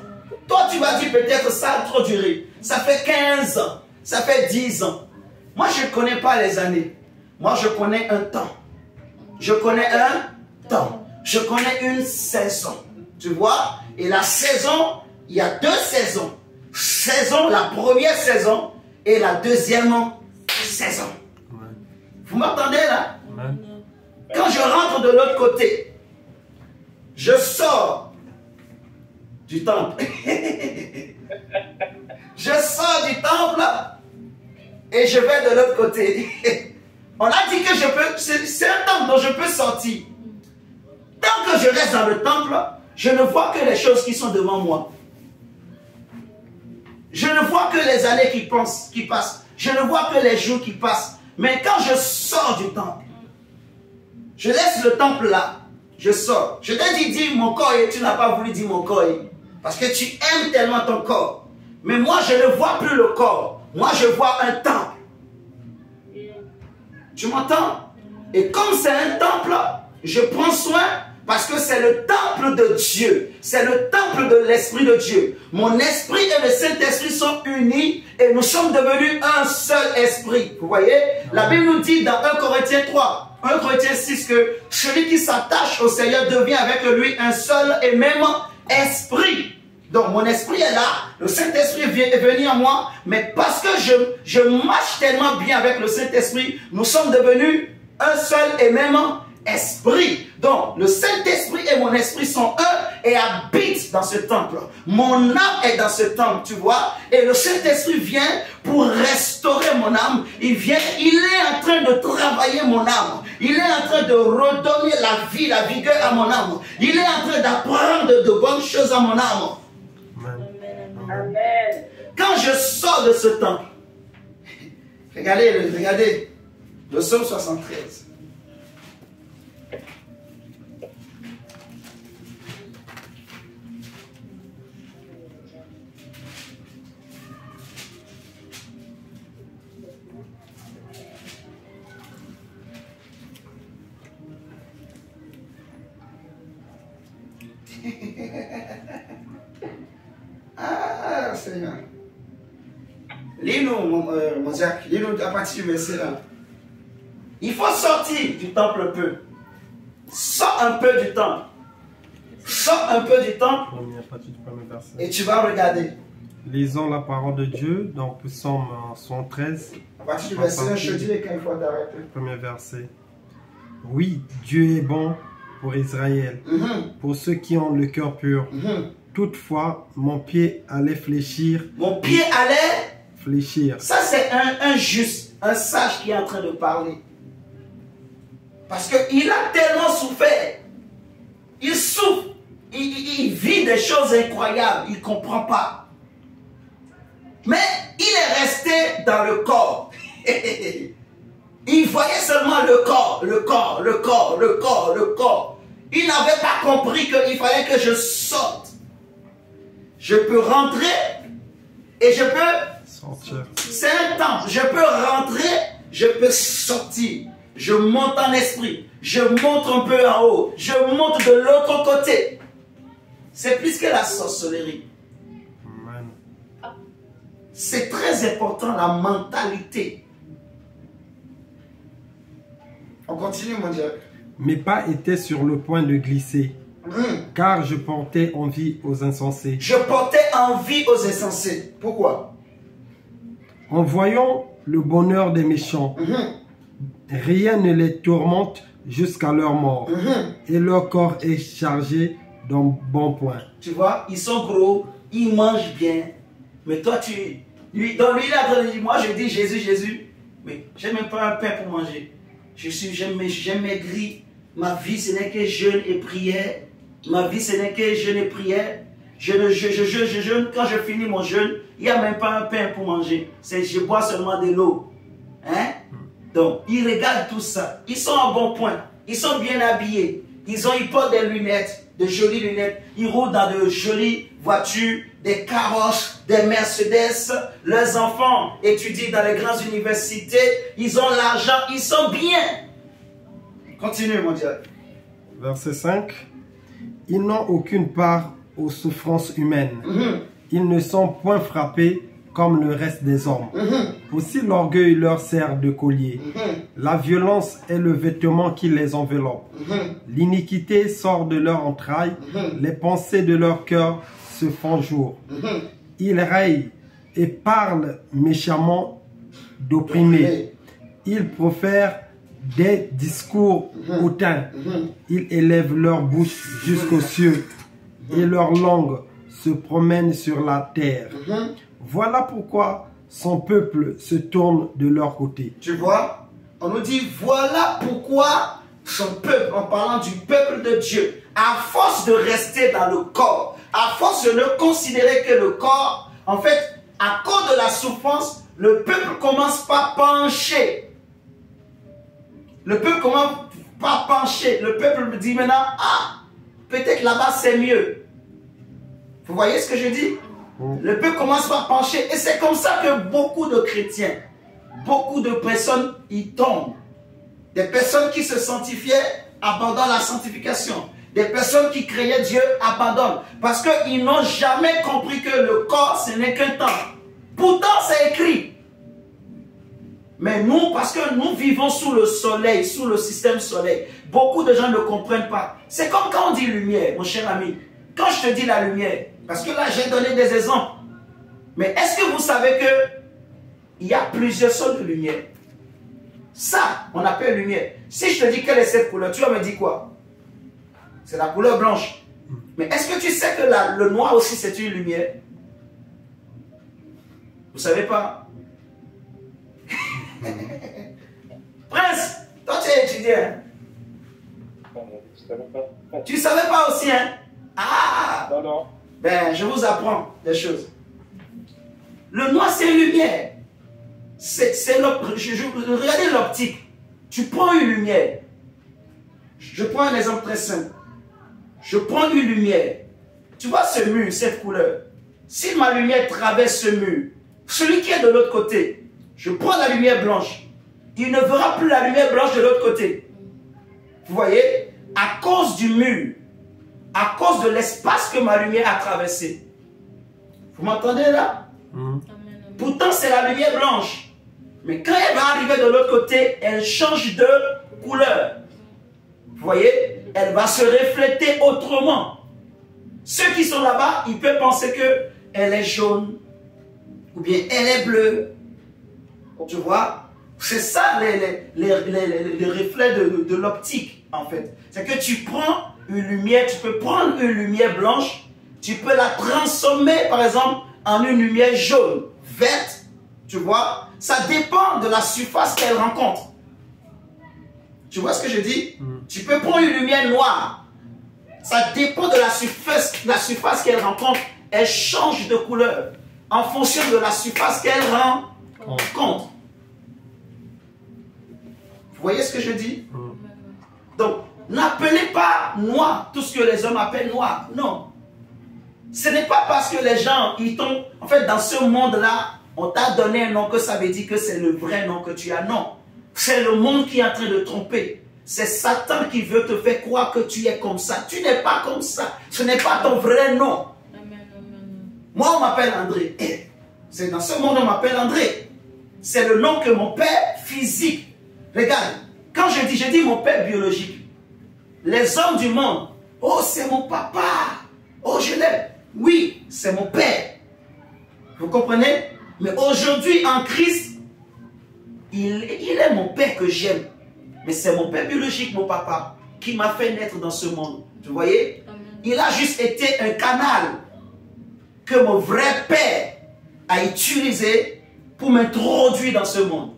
Toi, tu vas dire peut-être ça a trop duré. Ça fait 15 ans. Ça fait 10 ans. Moi, je ne connais pas les années. Moi, je connais un temps. Je connais un temps. Je connais une saison. Tu vois? Et la saison, il y a deux saisons. Saison, la première saison et la deuxième saison. Vous m'entendez là? Quand je rentre de l'autre côté, je sors du temple. Je sors du temple et je vais de l'autre côté. On a dit que je peux, c'est un temple dont je peux sortir. Tant que je reste dans le temple, je ne vois que les choses qui sont devant moi. Je ne vois que les années qui passent. Je ne vois que les jours qui passent. Mais quand je sors du temple, je laisse le temple là, je sors. Je t'ai dit mon corps et tu n'as pas voulu dire mon corps. Parce que tu aimes tellement ton corps. Mais moi, je ne vois plus le corps. Moi, je vois un temple. Tu m'entends? Et comme c'est un temple, je prends soin parce que c'est le temple de Dieu. C'est le temple de l'Esprit de Dieu. Mon esprit et le Saint-Esprit sont unis et nous sommes devenus un seul esprit. Vous voyez? La Bible nous dit dans 1 Corinthiens 3, 1 Corinthiens 6 que celui qui s'attache au Seigneur devient avec lui un seul et même esprit. Donc mon esprit est là, le Saint-Esprit est venu en moi, mais parce que je marche tellement bien avec le Saint-Esprit, nous sommes devenus un seul et même esprit. Donc le Saint-Esprit et mon esprit sont un et habitent dans ce temple. Mon âme est dans ce temple, tu vois, et le Saint-Esprit vient pour restaurer mon âme. Il est en train de travailler mon âme. Il est en train de redonner la vie, la vigueur à mon âme. Il est en train d'apprendre de bonnes choses à mon âme. Amen. Quand je sors de ce temple, regardez le psaume 73. Ah, Seigneur. Lis-nous, mon Jacques, lis-nous à partir du verset 1. Il faut sortir du temple un peu. Sors un peu du temple. Sors un peu du temple. Et tu vas regarder. Lisons la parole de Dieu dans Psaume 113. À partir du verset 1, je te dis quand il faut t'arrêter. Premier verset. Oui, Dieu est bon pour Israël, pour ceux qui ont le cœur pur. Toutefois, mon pied allait fléchir. Mon pied allait fléchir. Ça, c'est un juste, un sage qui est en train de parler. Parce qu'il a tellement souffert. Il souffre. Il vit des choses incroyables. Il ne comprend pas. Mais il est resté dans le corps. Il voyait seulement le corps, le corps, le corps, le corps, le corps. Il n'avait pas compris qu'il fallait que je sorte. Je peux rentrer et je peux sortir. C'est un temps. Je peux rentrer, je peux sortir. Je monte en esprit. Je monte un peu en haut. Je monte de l'autre côté. C'est plus que la sorcellerie. C'est très important, la mentalité. On continue, mon Dieu. Mes pas étaient sur le point de glisser, car je portais envie aux insensés. Je portais envie aux insensés. Pourquoi? En voyant le bonheur des méchants, rien ne les tourmente jusqu'à leur mort, et leur corps est chargé d'un bon point. Tu vois, ils sont gros, ils mangent bien, mais toi lui, il est en train de dire, moi je dis Jésus, Jésus, mais j'ai même pas un pain pour manger. J'ai maigri. Ma vie, ce n'est que jeûne et prière. Ma vie, ce n'est que jeûne et prière. Je jeûne. Quand je finis mon jeûne, il n'y a même pas un pain pour manger. Je bois seulement de l'eau. Hein? Donc, ils regardent tout ça. Ils sont en bon point. Ils sont bien habillés. Ils portent des lunettes, de jolies lunettes. Ils roulent dans de jolies voitures, des carrosses, des Mercedes. Leurs enfants étudient dans les grandes universités. Ils ont l'argent. Ils sont bien. Continue, mon Dieu. Verset 5. Ils n'ont aucune part aux souffrances humaines. Ils ne sont point frappés comme le reste des hommes. Aussi l'orgueil leur sert de collier. La violence est le vêtement qui les enveloppe. L'iniquité sort de leur entraille. Les pensées de leur cœur se font jour. Ils raillent et parlent méchamment d'opprimés. Ils profèrent des discours hautains. Ils élèvent leur bouche jusqu'aux cieux et leur langue se promène sur la terre. Voilà pourquoi son peuple se tourne de leur côté. Tu vois, on nous dit voilà pourquoi son peuple, en parlant du peuple de Dieu, à force de rester dans le corps, à force de ne considérer que le corps, en fait, à cause de la souffrance, le peuple commence par pencher. Le peuple commence par pencher. Le peuple me dit maintenant, ah, peut-être là-bas c'est mieux. Vous voyez ce que je dis? Le peuple commence par pencher. Et c'est comme ça que beaucoup de chrétiens, beaucoup de personnes y tombent. Des personnes qui se sanctifiaient abandonnent la sanctification. Des personnes qui créaient Dieu abandonnent. Parce qu'ils n'ont jamais compris que le corps, ce n'est qu'un temps. Pourtant, c'est écrit. Mais nous, parce que nous vivons sous le soleil, sous le système soleil, beaucoup de gens ne comprennent pas. C'est comme quand on dit lumière, mon cher ami. Quand je te dis la lumière, parce que là, j'ai donné des exemples. Mais est-ce que vous savez que il y a plusieurs sortes de lumière? Ça, on appelle lumière. Si je te dis quelle est cette couleur, tu vas me dire quoi? C'est la couleur blanche. Mais est-ce que tu sais que le noir aussi, c'est une lumière? Vous ne savez pas? Prince, toi tu es étudiant. Tu ne savais pas aussi, hein? Ah! Non, non. Ben, je vous apprends des choses. Le noir, c'est une lumière. Regardez l'optique. Tu prends une lumière. Je prends un exemple très simple. Je prends une lumière. Tu vois ce mur, cette couleur. Si ma lumière traverse ce mur, celui qui est de l'autre côté, je prends la lumière blanche. Il ne verra plus la lumière blanche de l'autre côté. Vous voyez? À cause du mur, à cause de l'espace que ma lumière a traversé. Vous m'entendez là? Pourtant, c'est la lumière blanche. Mais quand elle va arriver de l'autre côté, elle change de couleur. Vous voyez? Elle va se refléter autrement. Ceux qui sont là-bas, ils peuvent penser qu'elle est jaune. Ou bien elle est bleue. Tu vois? C'est ça les reflets de l'optique, en fait. C'est que tu prends une lumière, tu peux prendre une lumière blanche, tu peux la transformer, par exemple, en une lumière jaune, verte, tu vois. Ça dépend de la surface qu'elle rencontre. Tu vois ce que je dis? Tu peux prendre une lumière noire. Ça dépend de la surface qu'elle rencontre. Elle change de couleur en fonction de la surface qu'elle rencontre. Vous voyez ce que je dis? Donc, n'appelez pas noir tout ce que les hommes appellent noir. Non. Ce n'est pas parce que les gens, ils tombent... En fait, dans ce monde-là, on t'a donné un nom que ça veut dire que c'est le vrai nom que tu as. Non. C'est le monde qui est en train de tromper. C'est Satan qui veut te faire croire que tu es comme ça. Tu n'es pas comme ça. Ce n'est pas ton vrai nom. Moi, on m'appelle André. C'est dans ce monde, on m'appelle André. C'est le nom que mon père physique. Regarde, quand je dis mon père biologique. Les hommes du monde, oh, c'est mon papa. Oh, je l'aime. Oui, c'est mon père. Vous comprenez? Mais aujourd'hui, en Christ, il est mon père que j'aime. Mais c'est mon père biologique, mon papa, qui m'a fait naître dans ce monde. Vous voyez? Il a juste été un canal que mon vrai père a utilisé pour m'introduire dans ce monde.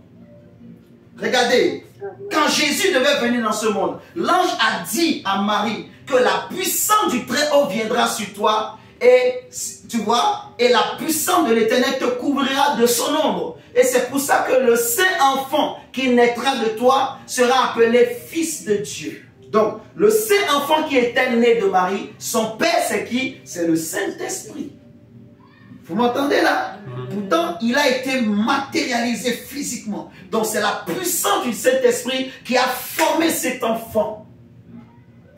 Regardez, quand Jésus devait venir dans ce monde, l'ange a dit à Marie que la puissance du Très-Haut viendra sur toi et, tu vois, et la puissance de l'Éternel te couvrira de son ombre. Et c'est pour ça que le Saint-Enfant qui naîtra de toi sera appelé Fils de Dieu. Donc, le Saint-Enfant qui était né de Marie, son Père c'est qui? C'est le Saint-Esprit. Vous m'entendez là? Pourtant, il a été matérialisé physiquement. Donc, c'est la puissance du Saint-Esprit qui a formé cet enfant.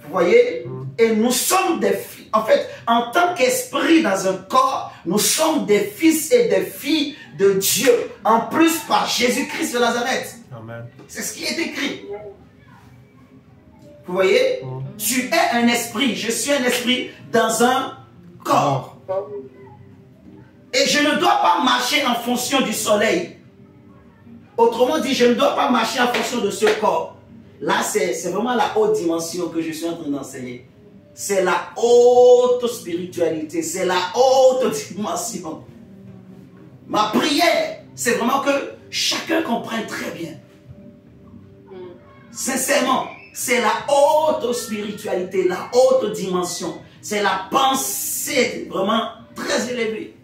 Vous voyez? Et nous sommes des filles. En fait, en tant qu'esprit dans un corps, nous sommes des fils et des filles de Dieu. En plus, par Jésus-Christ de Nazareth. C'est ce qui est écrit. Vous voyez? Tu es un esprit. Je suis un esprit dans un corps. Et je ne dois pas marcher en fonction du soleil. Autrement dit, je ne dois pas marcher en fonction de ce corps. Là, c'est vraiment la haute dimension que je suis en train d'enseigner. C'est la haute spiritualité, c'est la haute dimension. Ma prière, c'est vraiment que chacun comprenne très bien. Sincèrement, c'est la haute spiritualité, la haute dimension. C'est la pensée vraiment très élevée.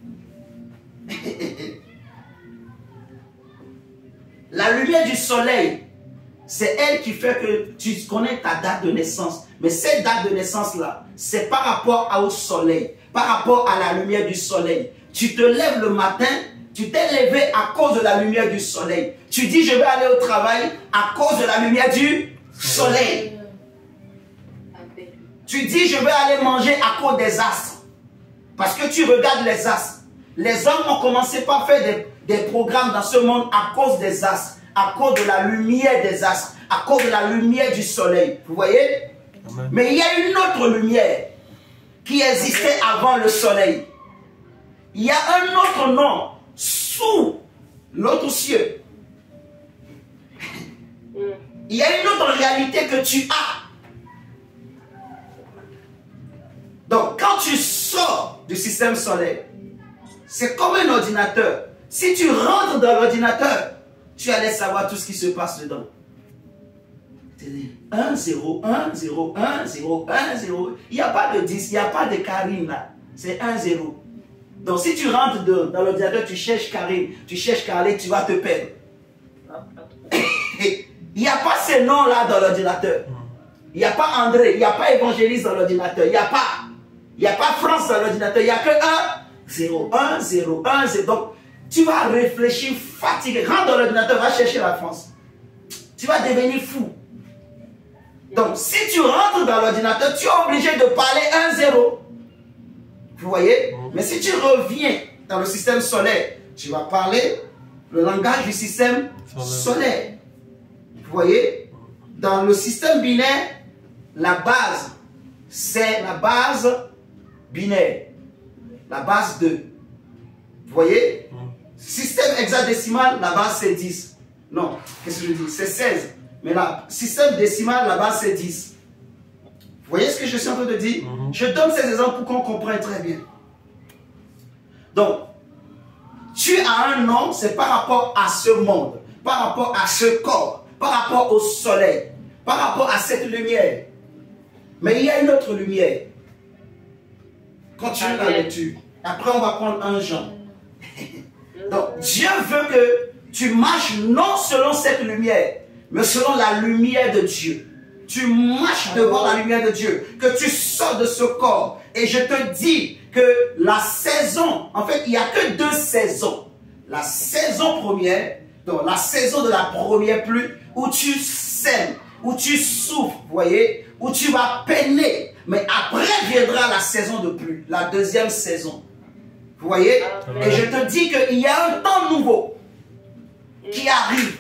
La lumière du soleil, c'est elle qui fait que tu connais ta date de naissance. Mais cette date de naissance-là, c'est par rapport au soleil, par rapport à la lumière du soleil. Tu te lèves le matin, tu t'es levé à cause de la lumière du soleil. Tu dis, je vais aller au travail à cause de la lumière du soleil. Tu dis, je vais aller manger à cause des astres. Parce que tu regardes les astres. Les hommes ont commencé par faire des programmes dans ce monde à cause des astres, à cause de la lumière des astres, à cause de la lumière du soleil. Vous voyez? Amen. Mais il y a une autre lumière qui existait avant le soleil. Il y a un autre nom sous l'autre ciel. Il y a une autre réalité que tu as. Donc, quand tu sors du système solaire, c'est comme un ordinateur. Si tu rentres dans l'ordinateur, tu allais savoir tout ce qui se passe dedans. 1, 0, 1, 0, 1, 0, 1, 0. Il n'y a pas de 10, il n'y a pas de Karine là. C'est 1, 0. Donc si tu rentres dans l'ordinateur, tu cherches Karine, tu cherches Carly, tu vas te perdre. Il n'y a pas ces noms-là dans l'ordinateur. Il n'y a pas André, il n'y a pas Évangéliste dans l'ordinateur. Il n'y a pas France dans l'ordinateur. Il n'y a que 1, 0, 1, 0, 1, 0. Donc tu vas réfléchir fatigué. Rentre dans l'ordinateur, va chercher la France. Tu vas devenir fou. Donc, si tu rentres dans l'ordinateur, tu es obligé de parler 1-0. Vous voyez? Mais si tu reviens dans le système solaire, tu vas parler le langage du système solaire. Vous voyez? Dans le système binaire, la base, c'est la base binaire. La base 2. Vous voyez? Système hexadécimal, la base c'est 10. Non, qu'est-ce que je dis? C'est 16. Mais là, système décimal, la base c'est 10. Vous voyez ce que je suis en train de dire? Je donne ces exemples pour qu'on comprenne très bien. Donc, tu as un nom, c'est par rapport à ce monde, par rapport à ce corps, par rapport au soleil, par rapport à cette lumière. Mais il y a une autre lumière. Continue la lecture. Après, on va prendre un Jean. Donc, Dieu veut que tu marches non selon cette lumière, mais selon la lumière de Dieu. Tu marches devant la lumière de Dieu, que tu sors de ce corps. Et je te dis que la saison, en fait, il n'y a que 2 saisons. La saison première, donc la saison de la première pluie, où tu sèmes, où tu souffres, vous voyez, où tu vas peiner. Mais après viendra la saison de pluie, la deuxième saison. Vous voyez? Et je te dis qu'il y a un temps nouveau qui arrive.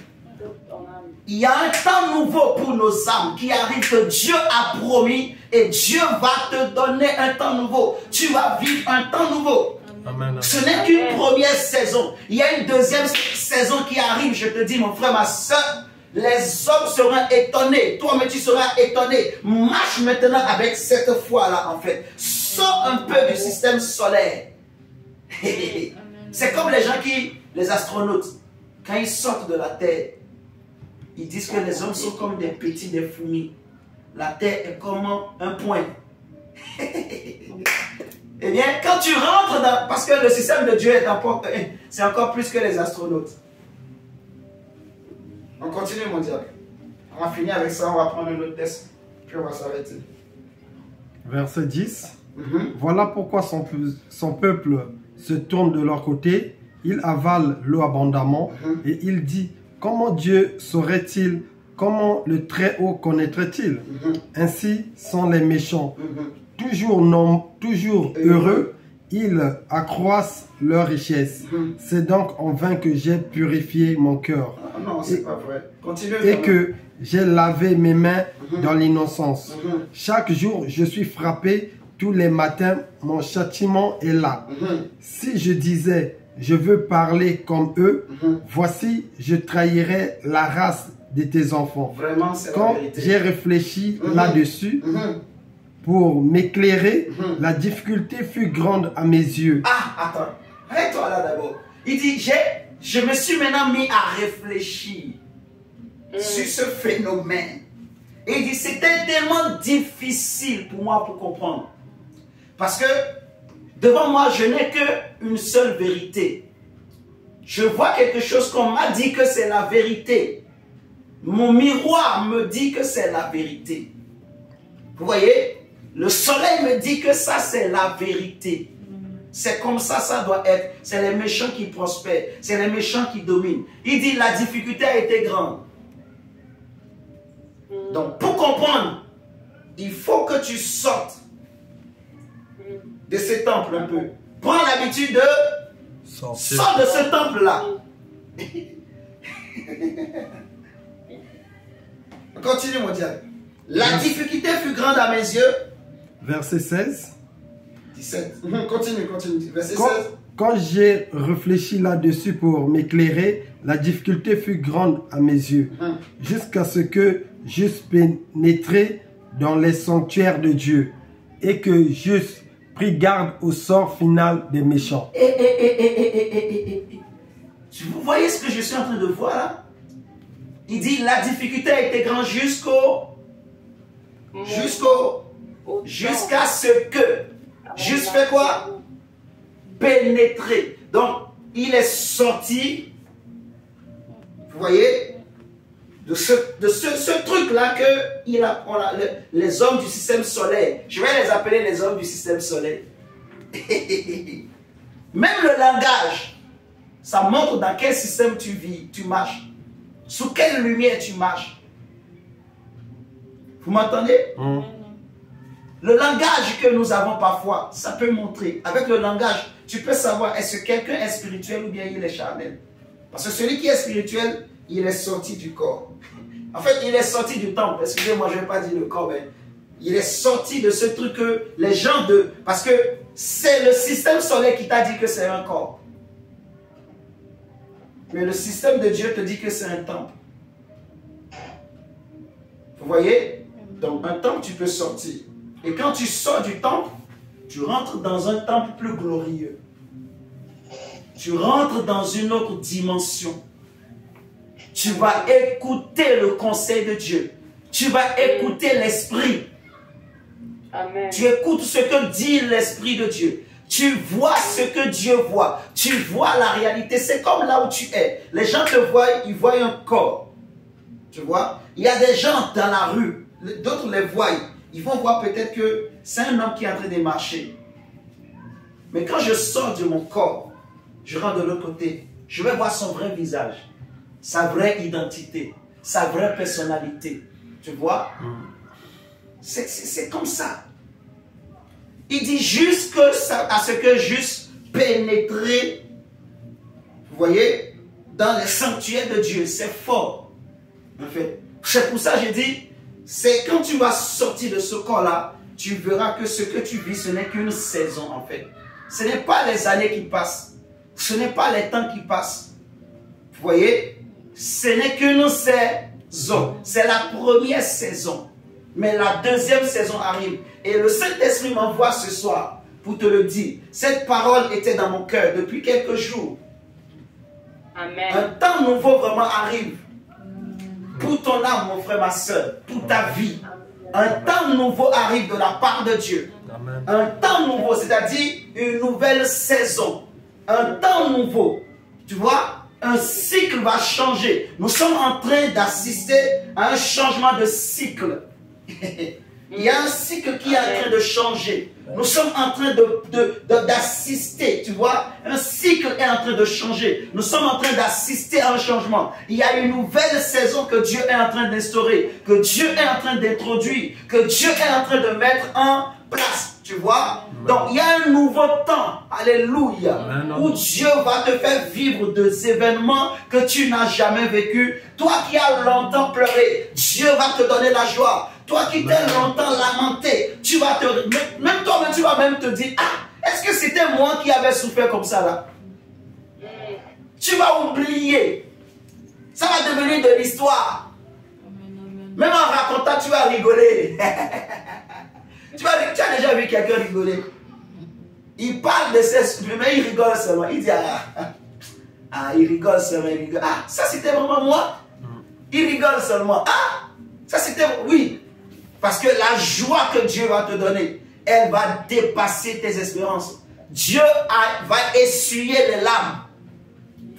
Il y a un temps nouveau pour nos âmes qui arrive, que Dieu a promis, et Dieu va te donner un temps nouveau. Tu vas vivre un temps nouveau. Amen. Ce n'est qu'une première saison. Il y a une deuxième saison qui arrive. Je te dis, mon frère, ma soeur, les hommes seront étonnés. Toi-même, tu seras étonné. Marche maintenant avec cette foi-là, en fait. Sors un peu du système solaire. C'est comme les gens les astronautes, quand ils sortent de la Terre, ils disent que les hommes sont comme des fourmis. La Terre est comme un point. Eh bien, quand tu rentres dans... Parce que le système de Dieu c'est encore plus que les astronautes. On continue, mon diable. On va finir avec ça, on va prendre un autre test, puis on va s'arrêter. Verset 10. Voilà pourquoi son peuple se tourne de leur côté, il avale l'eau abondamment, et il dit, comment Dieu saurait-il, comment le Très-Haut connaîtrait-il? Ainsi sont les méchants. Toujours heureux, ils accroissent leur richesse. C'est donc en vain que j'ai purifié mon cœur. Non, c'est pas vrai. Continue. Et que j'ai lavé mes mains dans l'innocence. Chaque jour, je suis frappé. Tous les matins, mon châtiment est là. Si je disais, je veux parler comme eux. Voici, je trahirai la race de tes enfants. Vraiment, c'est la Quand vérité. j'ai réfléchi là-dessus, pour m'éclairer, la difficulté fut grande à mes yeux. Ah, attends. Arrête-toi là d'abord. Il dit, je me suis maintenant mis à réfléchir sur ce phénomène. Et il dit, c'était tellement difficile pour moi pour comprendre. Parce que devant moi, je n'ai qu'une seule vérité. Je vois quelque chose qu'on m'a dit que c'est la vérité. Mon miroir me dit que c'est la vérité. Vous voyez? Le soleil me dit que ça, c'est la vérité. C'est comme ça, ça doit être. C'est les méchants qui prospèrent. C'est les méchants qui dominent. Il dit, la difficulté a été grande. Donc, pour comprendre, il faut que tu sortes de ce temple un peu. Prends l'habitude de sortir de ce temple-là. Continue, mon diable. La difficulté fut grande à mes yeux. Verset 16. 17. Continue. Verset 16. Quand j'ai réfléchi là-dessus pour m'éclairer, la difficulté fut grande à mes yeux, jusqu'à ce que j'eusse pénétré dans les sanctuaires de Dieu et que j'eusse pris garde au sort final des méchants. Vous voyez ce que je suis en train de voir là? Il dit la difficulté a été grande jusqu'à ce que. Juste fait quoi? Pénétrer. Donc, il est sorti, vous voyez, de ce truc-là que les hommes du système solaire, je vais les appeler les hommes du système solaire. Même le langage, ça montre dans quel système tu vis, tu marches. Sous quelle lumière tu marches. Vous m'entendez? Le langage que nous avons parfois, ça peut montrer. Avec le langage, tu peux savoir est-ce que quelqu'un est spirituel ou bien il est charnel. Parce que celui qui est spirituel, il est sorti du corps. En fait, il est sorti du temple. Excusez-moi, je ne vais pas dire le corps, mais il est sorti de ce truc que les gens de... Parce que c'est le système solaire qui t'a dit que c'est un corps. Mais le système de Dieu te dit que c'est un temple. Vous voyez? Donc, un temple, tu peux sortir. Et quand tu sors du temple, tu rentres dans un temple plus glorieux. Tu rentres dans une autre dimension. Tu vas écouter le conseil de Dieu. Tu vas écouter l'Esprit. Tu écoutes ce que dit l'Esprit de Dieu. Tu vois ce que Dieu voit. Tu vois la réalité. C'est comme là où tu es. Les gens te voient, ils voient un corps. Tu vois? Il y a des gens dans la rue. D'autres les voient. Ils vont voir peut-être que c'est un homme qui est en train de marcher. Mais quand je sors de mon corps, je rentre de l'autre côté, je vais voir son vrai visage, sa vraie identité, sa vraie personnalité. Tu vois? C'est comme ça. Il dit jusqu'à ce que j'eusse pénétré, vous voyez, dans les sanctuaires de Dieu. C'est fort. En fait, c'est pour ça que je dis, c'est quand tu vas sortir de ce corps-là, tu verras que ce que tu vis, ce n'est qu'une saison en fait. Ce n'est pas les années qui passent. Ce n'est pas les temps qui passent. Vous voyez? Ce n'est qu'une saison. C'est la première saison. Mais la deuxième saison arrive. Et le Saint-Esprit m'envoie ce soir pour te le dire. Cette parole était dans mon cœur depuis quelques jours. Amen. Un temps nouveau vraiment arrive. Pour ton âme, mon frère, ma soeur, pour ta vie. Un temps nouveau arrive de la part de Dieu. Amen. Un temps nouveau, c'est-à-dire une nouvelle saison. Un temps nouveau. Tu vois, un cycle va changer. Nous sommes en train d'assister à un changement de cycle. Il y a un cycle qui est en train de changer. Nous sommes en train d'assister, tu vois. Un cycle est en train de changer. Nous sommes en train d'assister à un changement. Il y a une nouvelle saison que Dieu est en train d'instaurer, que Dieu est en train d'introduire, que Dieu est en train de mettre en place, tu vois. Donc il y a un nouveau temps, alléluia, où Dieu va te faire vivre des événements que tu n'as jamais vécu. Toi qui as longtemps pleuré, Dieu va te donner la joie. Toi qui t'es longtemps lamenté, tu vas même toi-même, tu vas même te dire, ah, est-ce que c'était moi qui avais souffert comme ça là? Tu vas oublier. Ça va devenir de l'histoire. Même en racontant, tu vas rigoler. Tu as déjà vu quelqu'un rigoler. Il parle de ses... Mais il rigole seulement. Il dit, il rigole seulement. Il rigole. Ah, ça c'était vraiment moi. Il rigole seulement. Ah, ça c'était... Oui. Parce que la joie que Dieu va te donner, elle va dépasser tes espérances. Dieu va essuyer les larmes.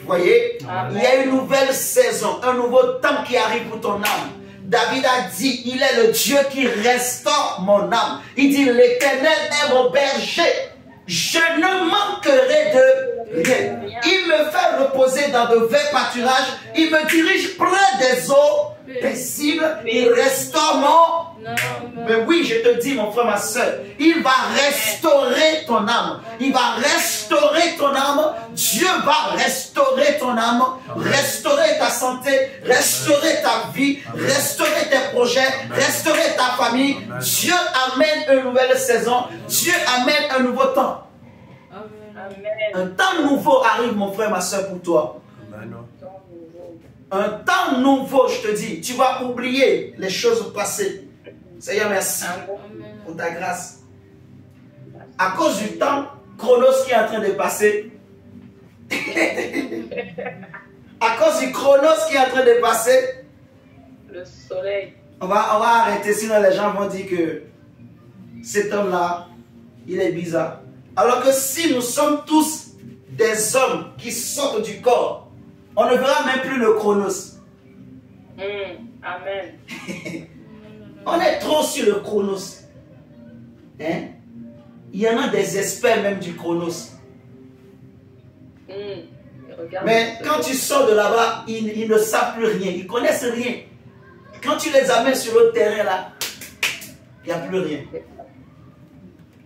Vous voyez? Amen. Il y a une nouvelle saison, un nouveau temps qui arrive pour ton âme. David a dit, il est le Dieu qui restaure mon âme. Il dit, l'Éternel est mon berger. Je ne manquerai de rien. Il me fait reposer dans de verts pâturages. Il me dirige près des eaux paisibles. Il restaure mon... Mais oui, je te dis, mon frère, ma soeur, il va restaurer ton âme. Il va restaurer ton âme. Dieu va restaurer ton âme, restaurer ta santé, restaurer ta vie, restaurer tes projets, restaurer ta famille. Dieu amène une nouvelle saison. Dieu amène un nouveau temps. Un temps nouveau arrive, mon frère, ma soeur, pour toi. Un temps nouveau, je te dis. Tu vas oublier les choses passées. Seigneur, merci pour ta grâce. À cause du temps, chronos qui est en train de passer. À cause du chronos qui est en train de passer. Le soleil. On va arrêter, sinon les gens vont dire que cet homme-là, il est bizarre. Alors que si nous sommes tous des hommes qui sortent du corps, on ne verra même plus le chronos. Amen. On est trop sur le chronos. Hein? Il y en a des experts même du chronos. Mais quand tu sors de là-bas, ils ne savent plus rien. Ils ne connaissent rien. Quand tu les amènes sur le terrain là, il n'y a plus rien.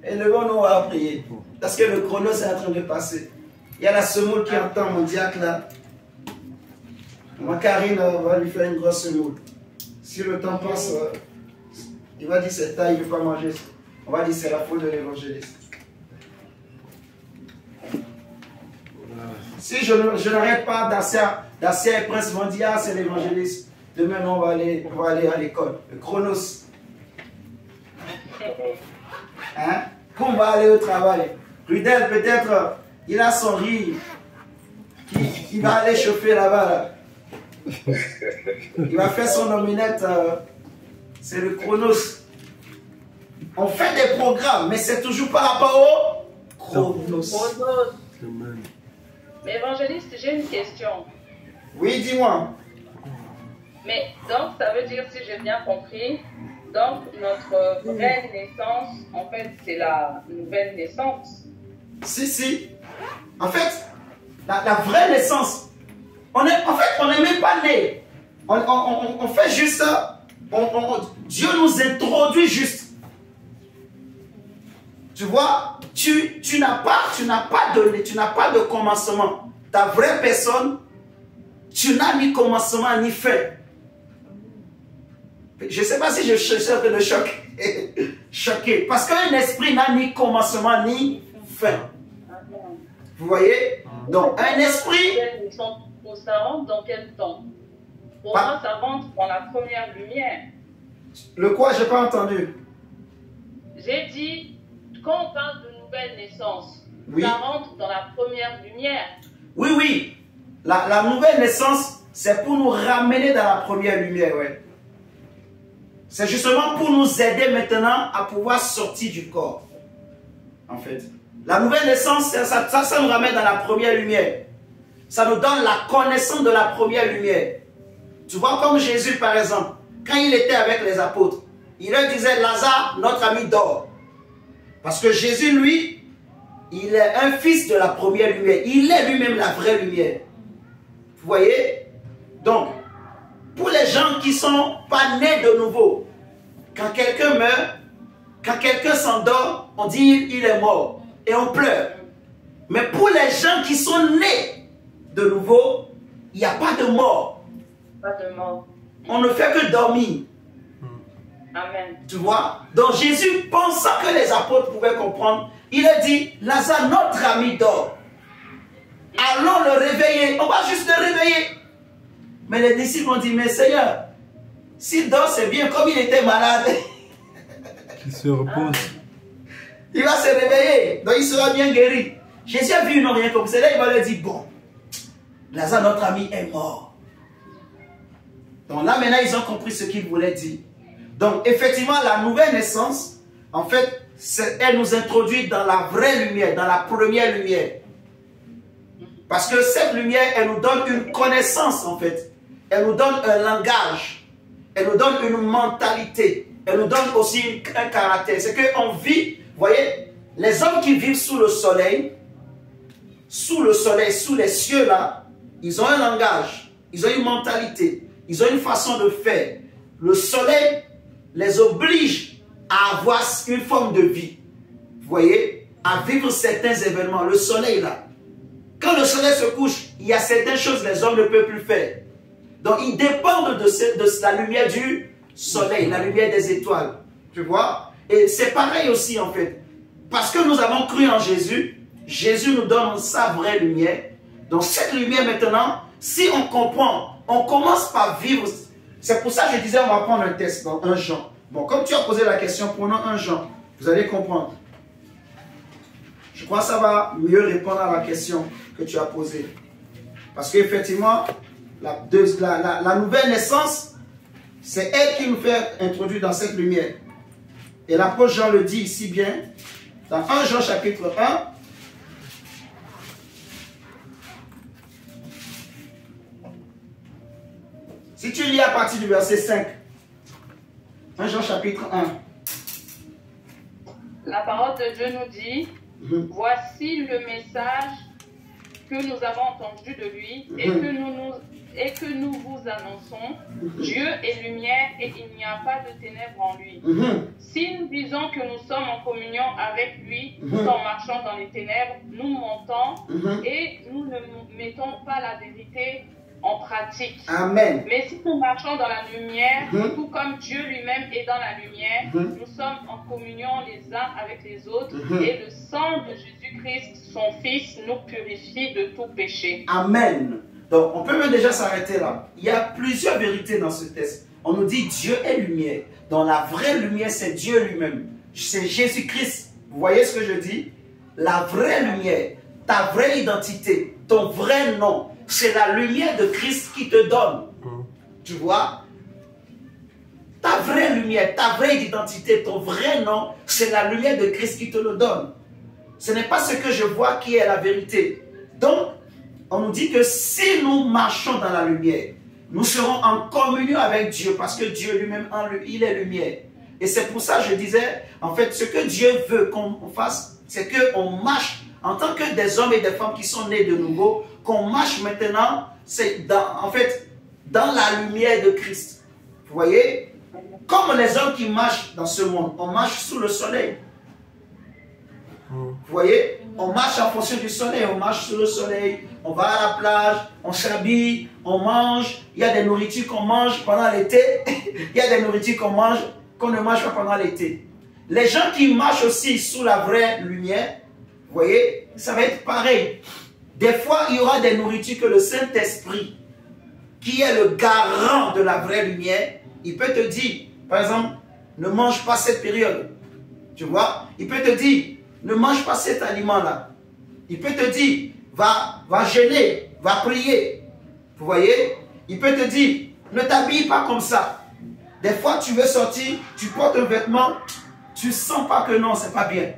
Et levons-nous à prier. Parce que le chronos est en train de passer. Il y a la semoule qui entend mon diacre là. Ma Karine va lui faire une grosse semoule. Si le temps passe... il va dire c'est tard, il ne veut pas manger. On va dire c'est la faute de l'évangéliste. Si je n'arrête pas d'asser et prince vont dire ah c'est l'évangéliste. Demain on va aller à l'école. Le chronos. Hein? Qu'on va aller au travail. Rudel peut-être il a son riz. Il va aller chauffer là-bas. Là. Il va faire son omelette. C'est le chronos. On fait des programmes, mais c'est toujours par rapport au chronos. Mais évangéliste, j'ai une question. Oui, dis-moi. Mais donc, ça veut dire, si j'ai bien compris, donc notre vraie naissance, en fait, c'est la nouvelle naissance. Si. En fait, la vraie naissance, en fait, on n'est même pas né. On fait juste ça. Dieu nous introduit juste. Tu vois, tu n'as pas de commencement. Ta vraie personne, tu n'as ni commencement ni fin. Je ne sais pas si je suis un peu de choqué. Parce qu'un esprit n'a ni commencement ni fin. Vous voyez? Donc, un esprit... Ça rentre dans quel temps? Pour moi, ça rentre dans la première lumière. Le quoi? Je n'ai pas entendu. J'ai dit, quand on parle de nouvelle naissance, oui. Ça rentre dans la première lumière. Oui. La nouvelle naissance, c'est pour nous ramener dans la première lumière, ouais. C'est justement pour nous aider maintenant à pouvoir sortir du corps. En fait. La nouvelle naissance, ça nous ramène dans la première lumière. Ça nous donne la connaissance de la première lumière. Tu vois, comme Jésus, par exemple, quand il était avec les apôtres, il leur disait, Lazare, notre ami, dort. Parce que Jésus, lui, il est un fils de la première lumière. Il est lui-même la vraie lumière. Vous voyez? Donc, pour les gens qui ne sont pas nés de nouveau, quand quelqu'un meurt, quand quelqu'un s'endort, on dit il est mort. Et on pleure. Mais pour les gens qui sont nés de nouveau, il n'y a pas de mort. Pas de mort. On ne fait que dormir. Amen. Tu vois? Donc Jésus, pensant que les apôtres pouvaient comprendre, il a dit, Lazare, notre ami dort. Allons le réveiller réveiller. On va juste le réveiller. Mais les disciples ont dit, mais Seigneur, s'il dort, c'est bien, comme il était malade. Il se repose. Il va se réveiller, donc il sera bien guéri. Jésus a vu une oreille comme ça, là il va leur dire, bon, Lazare, notre ami, est mort. Donc là maintenant, ils ont compris ce qu'il voulait dire. Donc effectivement, la nouvelle naissance, en fait, elle nous introduit dans la vraie lumière, dans la première lumière. Parce que cette lumière, elle nous donne une connaissance, en fait. Elle nous donne un langage. Elle nous donne une mentalité. Elle nous donne aussi un caractère. C'est qu'on vit, vous voyez, les hommes qui vivent sous le soleil, sous les cieux là, ils ont un langage, ils ont une mentalité, ils ont une façon de faire. Le soleil les oblige à avoir une forme de vie. Vous voyez, à vivre certains événements. Le soleil là, quand le soleil se couche, il y a certaines choses que les hommes ne peuvent plus faire. Donc ils dépendent de la lumière du soleil, la lumière des étoiles. Tu vois? Et c'est pareil aussi en fait. Parce que nous avons cru en Jésus, Jésus nous donne sa vraie lumière. Donc cette lumière maintenant, si on comprend, on commence par vivre. C'est pour ça que je disais, on va prendre un test dans 1 Jean. Bon, comme tu as posé la question, prenons 1 Jean. Vous allez comprendre. Je crois que ça va mieux répondre à la question que tu as posée. Parce qu'effectivement, la nouvelle naissance, c'est elle qui nous fait introduire dans cette lumière. Et l'apôtre Jean le dit ici bien, dans 1 Jean chapitre 1, si tu lis à partir du verset 5, 1 Jean chapitre 1. La parole de Dieu nous dit, voici le message que nous avons entendu de lui et que nous vous annonçons. Dieu est lumière et il n'y a pas de ténèbres en lui. Si nous disons que nous sommes en communion avec lui tout en marchant dans les ténèbres, nous mentons et nous ne mettons pas la vérité en pratique. Amen. Mais si nous marchons dans la lumière, tout comme Dieu lui-même est dans la lumière, nous sommes en communion les uns avec les autres et le sang de Jésus-Christ, son Fils, nous purifie de tout péché. Amen. Donc, on peut même déjà s'arrêter là. Il y a plusieurs vérités dans ce texte. On nous dit Dieu est lumière. Donc, la vraie lumière, c'est Dieu lui-même. C'est Jésus-Christ. Vous voyez ce que je dis? La vraie lumière, ta vraie identité, ton vrai nom, c'est la lumière de Christ qui te donne. Tu vois? Ta vraie lumière, ta vraie identité, ton vrai nom, c'est la lumière de Christ qui te le donne. Ce n'est pas ce que je vois qui est la vérité. Donc, on nous dit que si nous marchons dans la lumière, nous serons en communion avec Dieu parce que Dieu lui-même, il est lumière. Et c'est pour ça que je disais, en fait, ce que Dieu veut qu'on fasse, c'est qu'on marche en tant que des hommes et des femmes qui sont nés de nouveau, qu'on marche maintenant, c'est en fait, dans la lumière de Christ. Vous voyez? Comme les hommes qui marchent dans ce monde, on marche sous le soleil. Vous voyez? On marche en fonction du soleil, on marche sous le soleil, on va à la plage, on s'habille, on mange. Il y a des nourritures qu'on mange pendant l'été, il y a des nourritures qu'on mange, qu'on ne mange pas pendant l'été. Les gens qui marchent aussi sous la vraie lumière, vous voyez, ça va être pareil. Des fois, il y aura des nourritures que le Saint-Esprit, qui est le garant de la vraie lumière, il peut te dire, par exemple, ne mange pas cette période. Tu vois? Il peut te dire, ne mange pas cet aliment-là. Il peut te dire, va jeûner, va prier. Vous voyez? Il peut te dire, ne t'habille pas comme ça. Des fois, tu veux sortir, tu portes un vêtement, tu sens pas que non, c'est pas bien.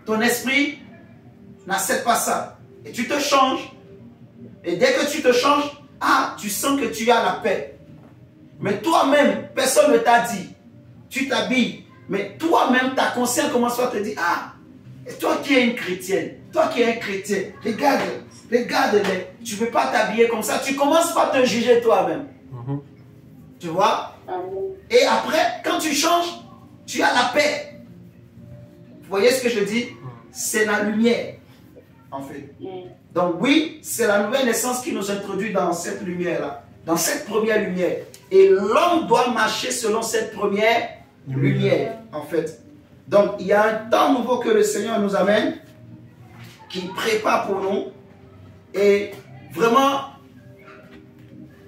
Ton esprit n'accepte pas ça. Et tu te changes. Et dès que tu te changes, tu sens que tu as la paix. Mais toi-même, personne ne t'a dit. Tu t'habilles. Mais toi-même, ta conscience commence à te dire, et toi qui es une chrétienne, toi qui es un chrétien, regarde-les. Tu ne peux pas t'habiller comme ça. Tu commences par te juger toi-même. Tu vois? Et après, quand tu changes, tu as la paix. Vous voyez ce que je dis? C'est la lumière, en fait. Donc oui, c'est la nouvelle naissance qui nous introduit dans cette lumière-là, dans cette première lumière. Et l'homme doit marcher selon cette première lumière, en fait. Donc il y a un temps nouveau que le Seigneur nous amène, qui prépare pour nous. Et vraiment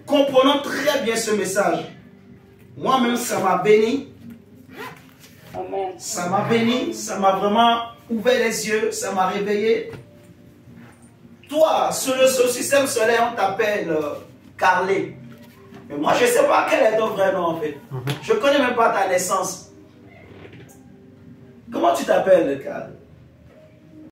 comprenons très bien ce message. Moi-même, ça m'a béni. Amen. Ça m'a béni, ça m'a vraiment ouvert les yeux, ça m'a réveillé. Toi, sur le système solaire, on t'appelle Carlé. Mais moi, je ne sais pas quel est ton vrai nom en fait. Je ne connais même pas ta naissance. Comment tu t'appelles, Carl?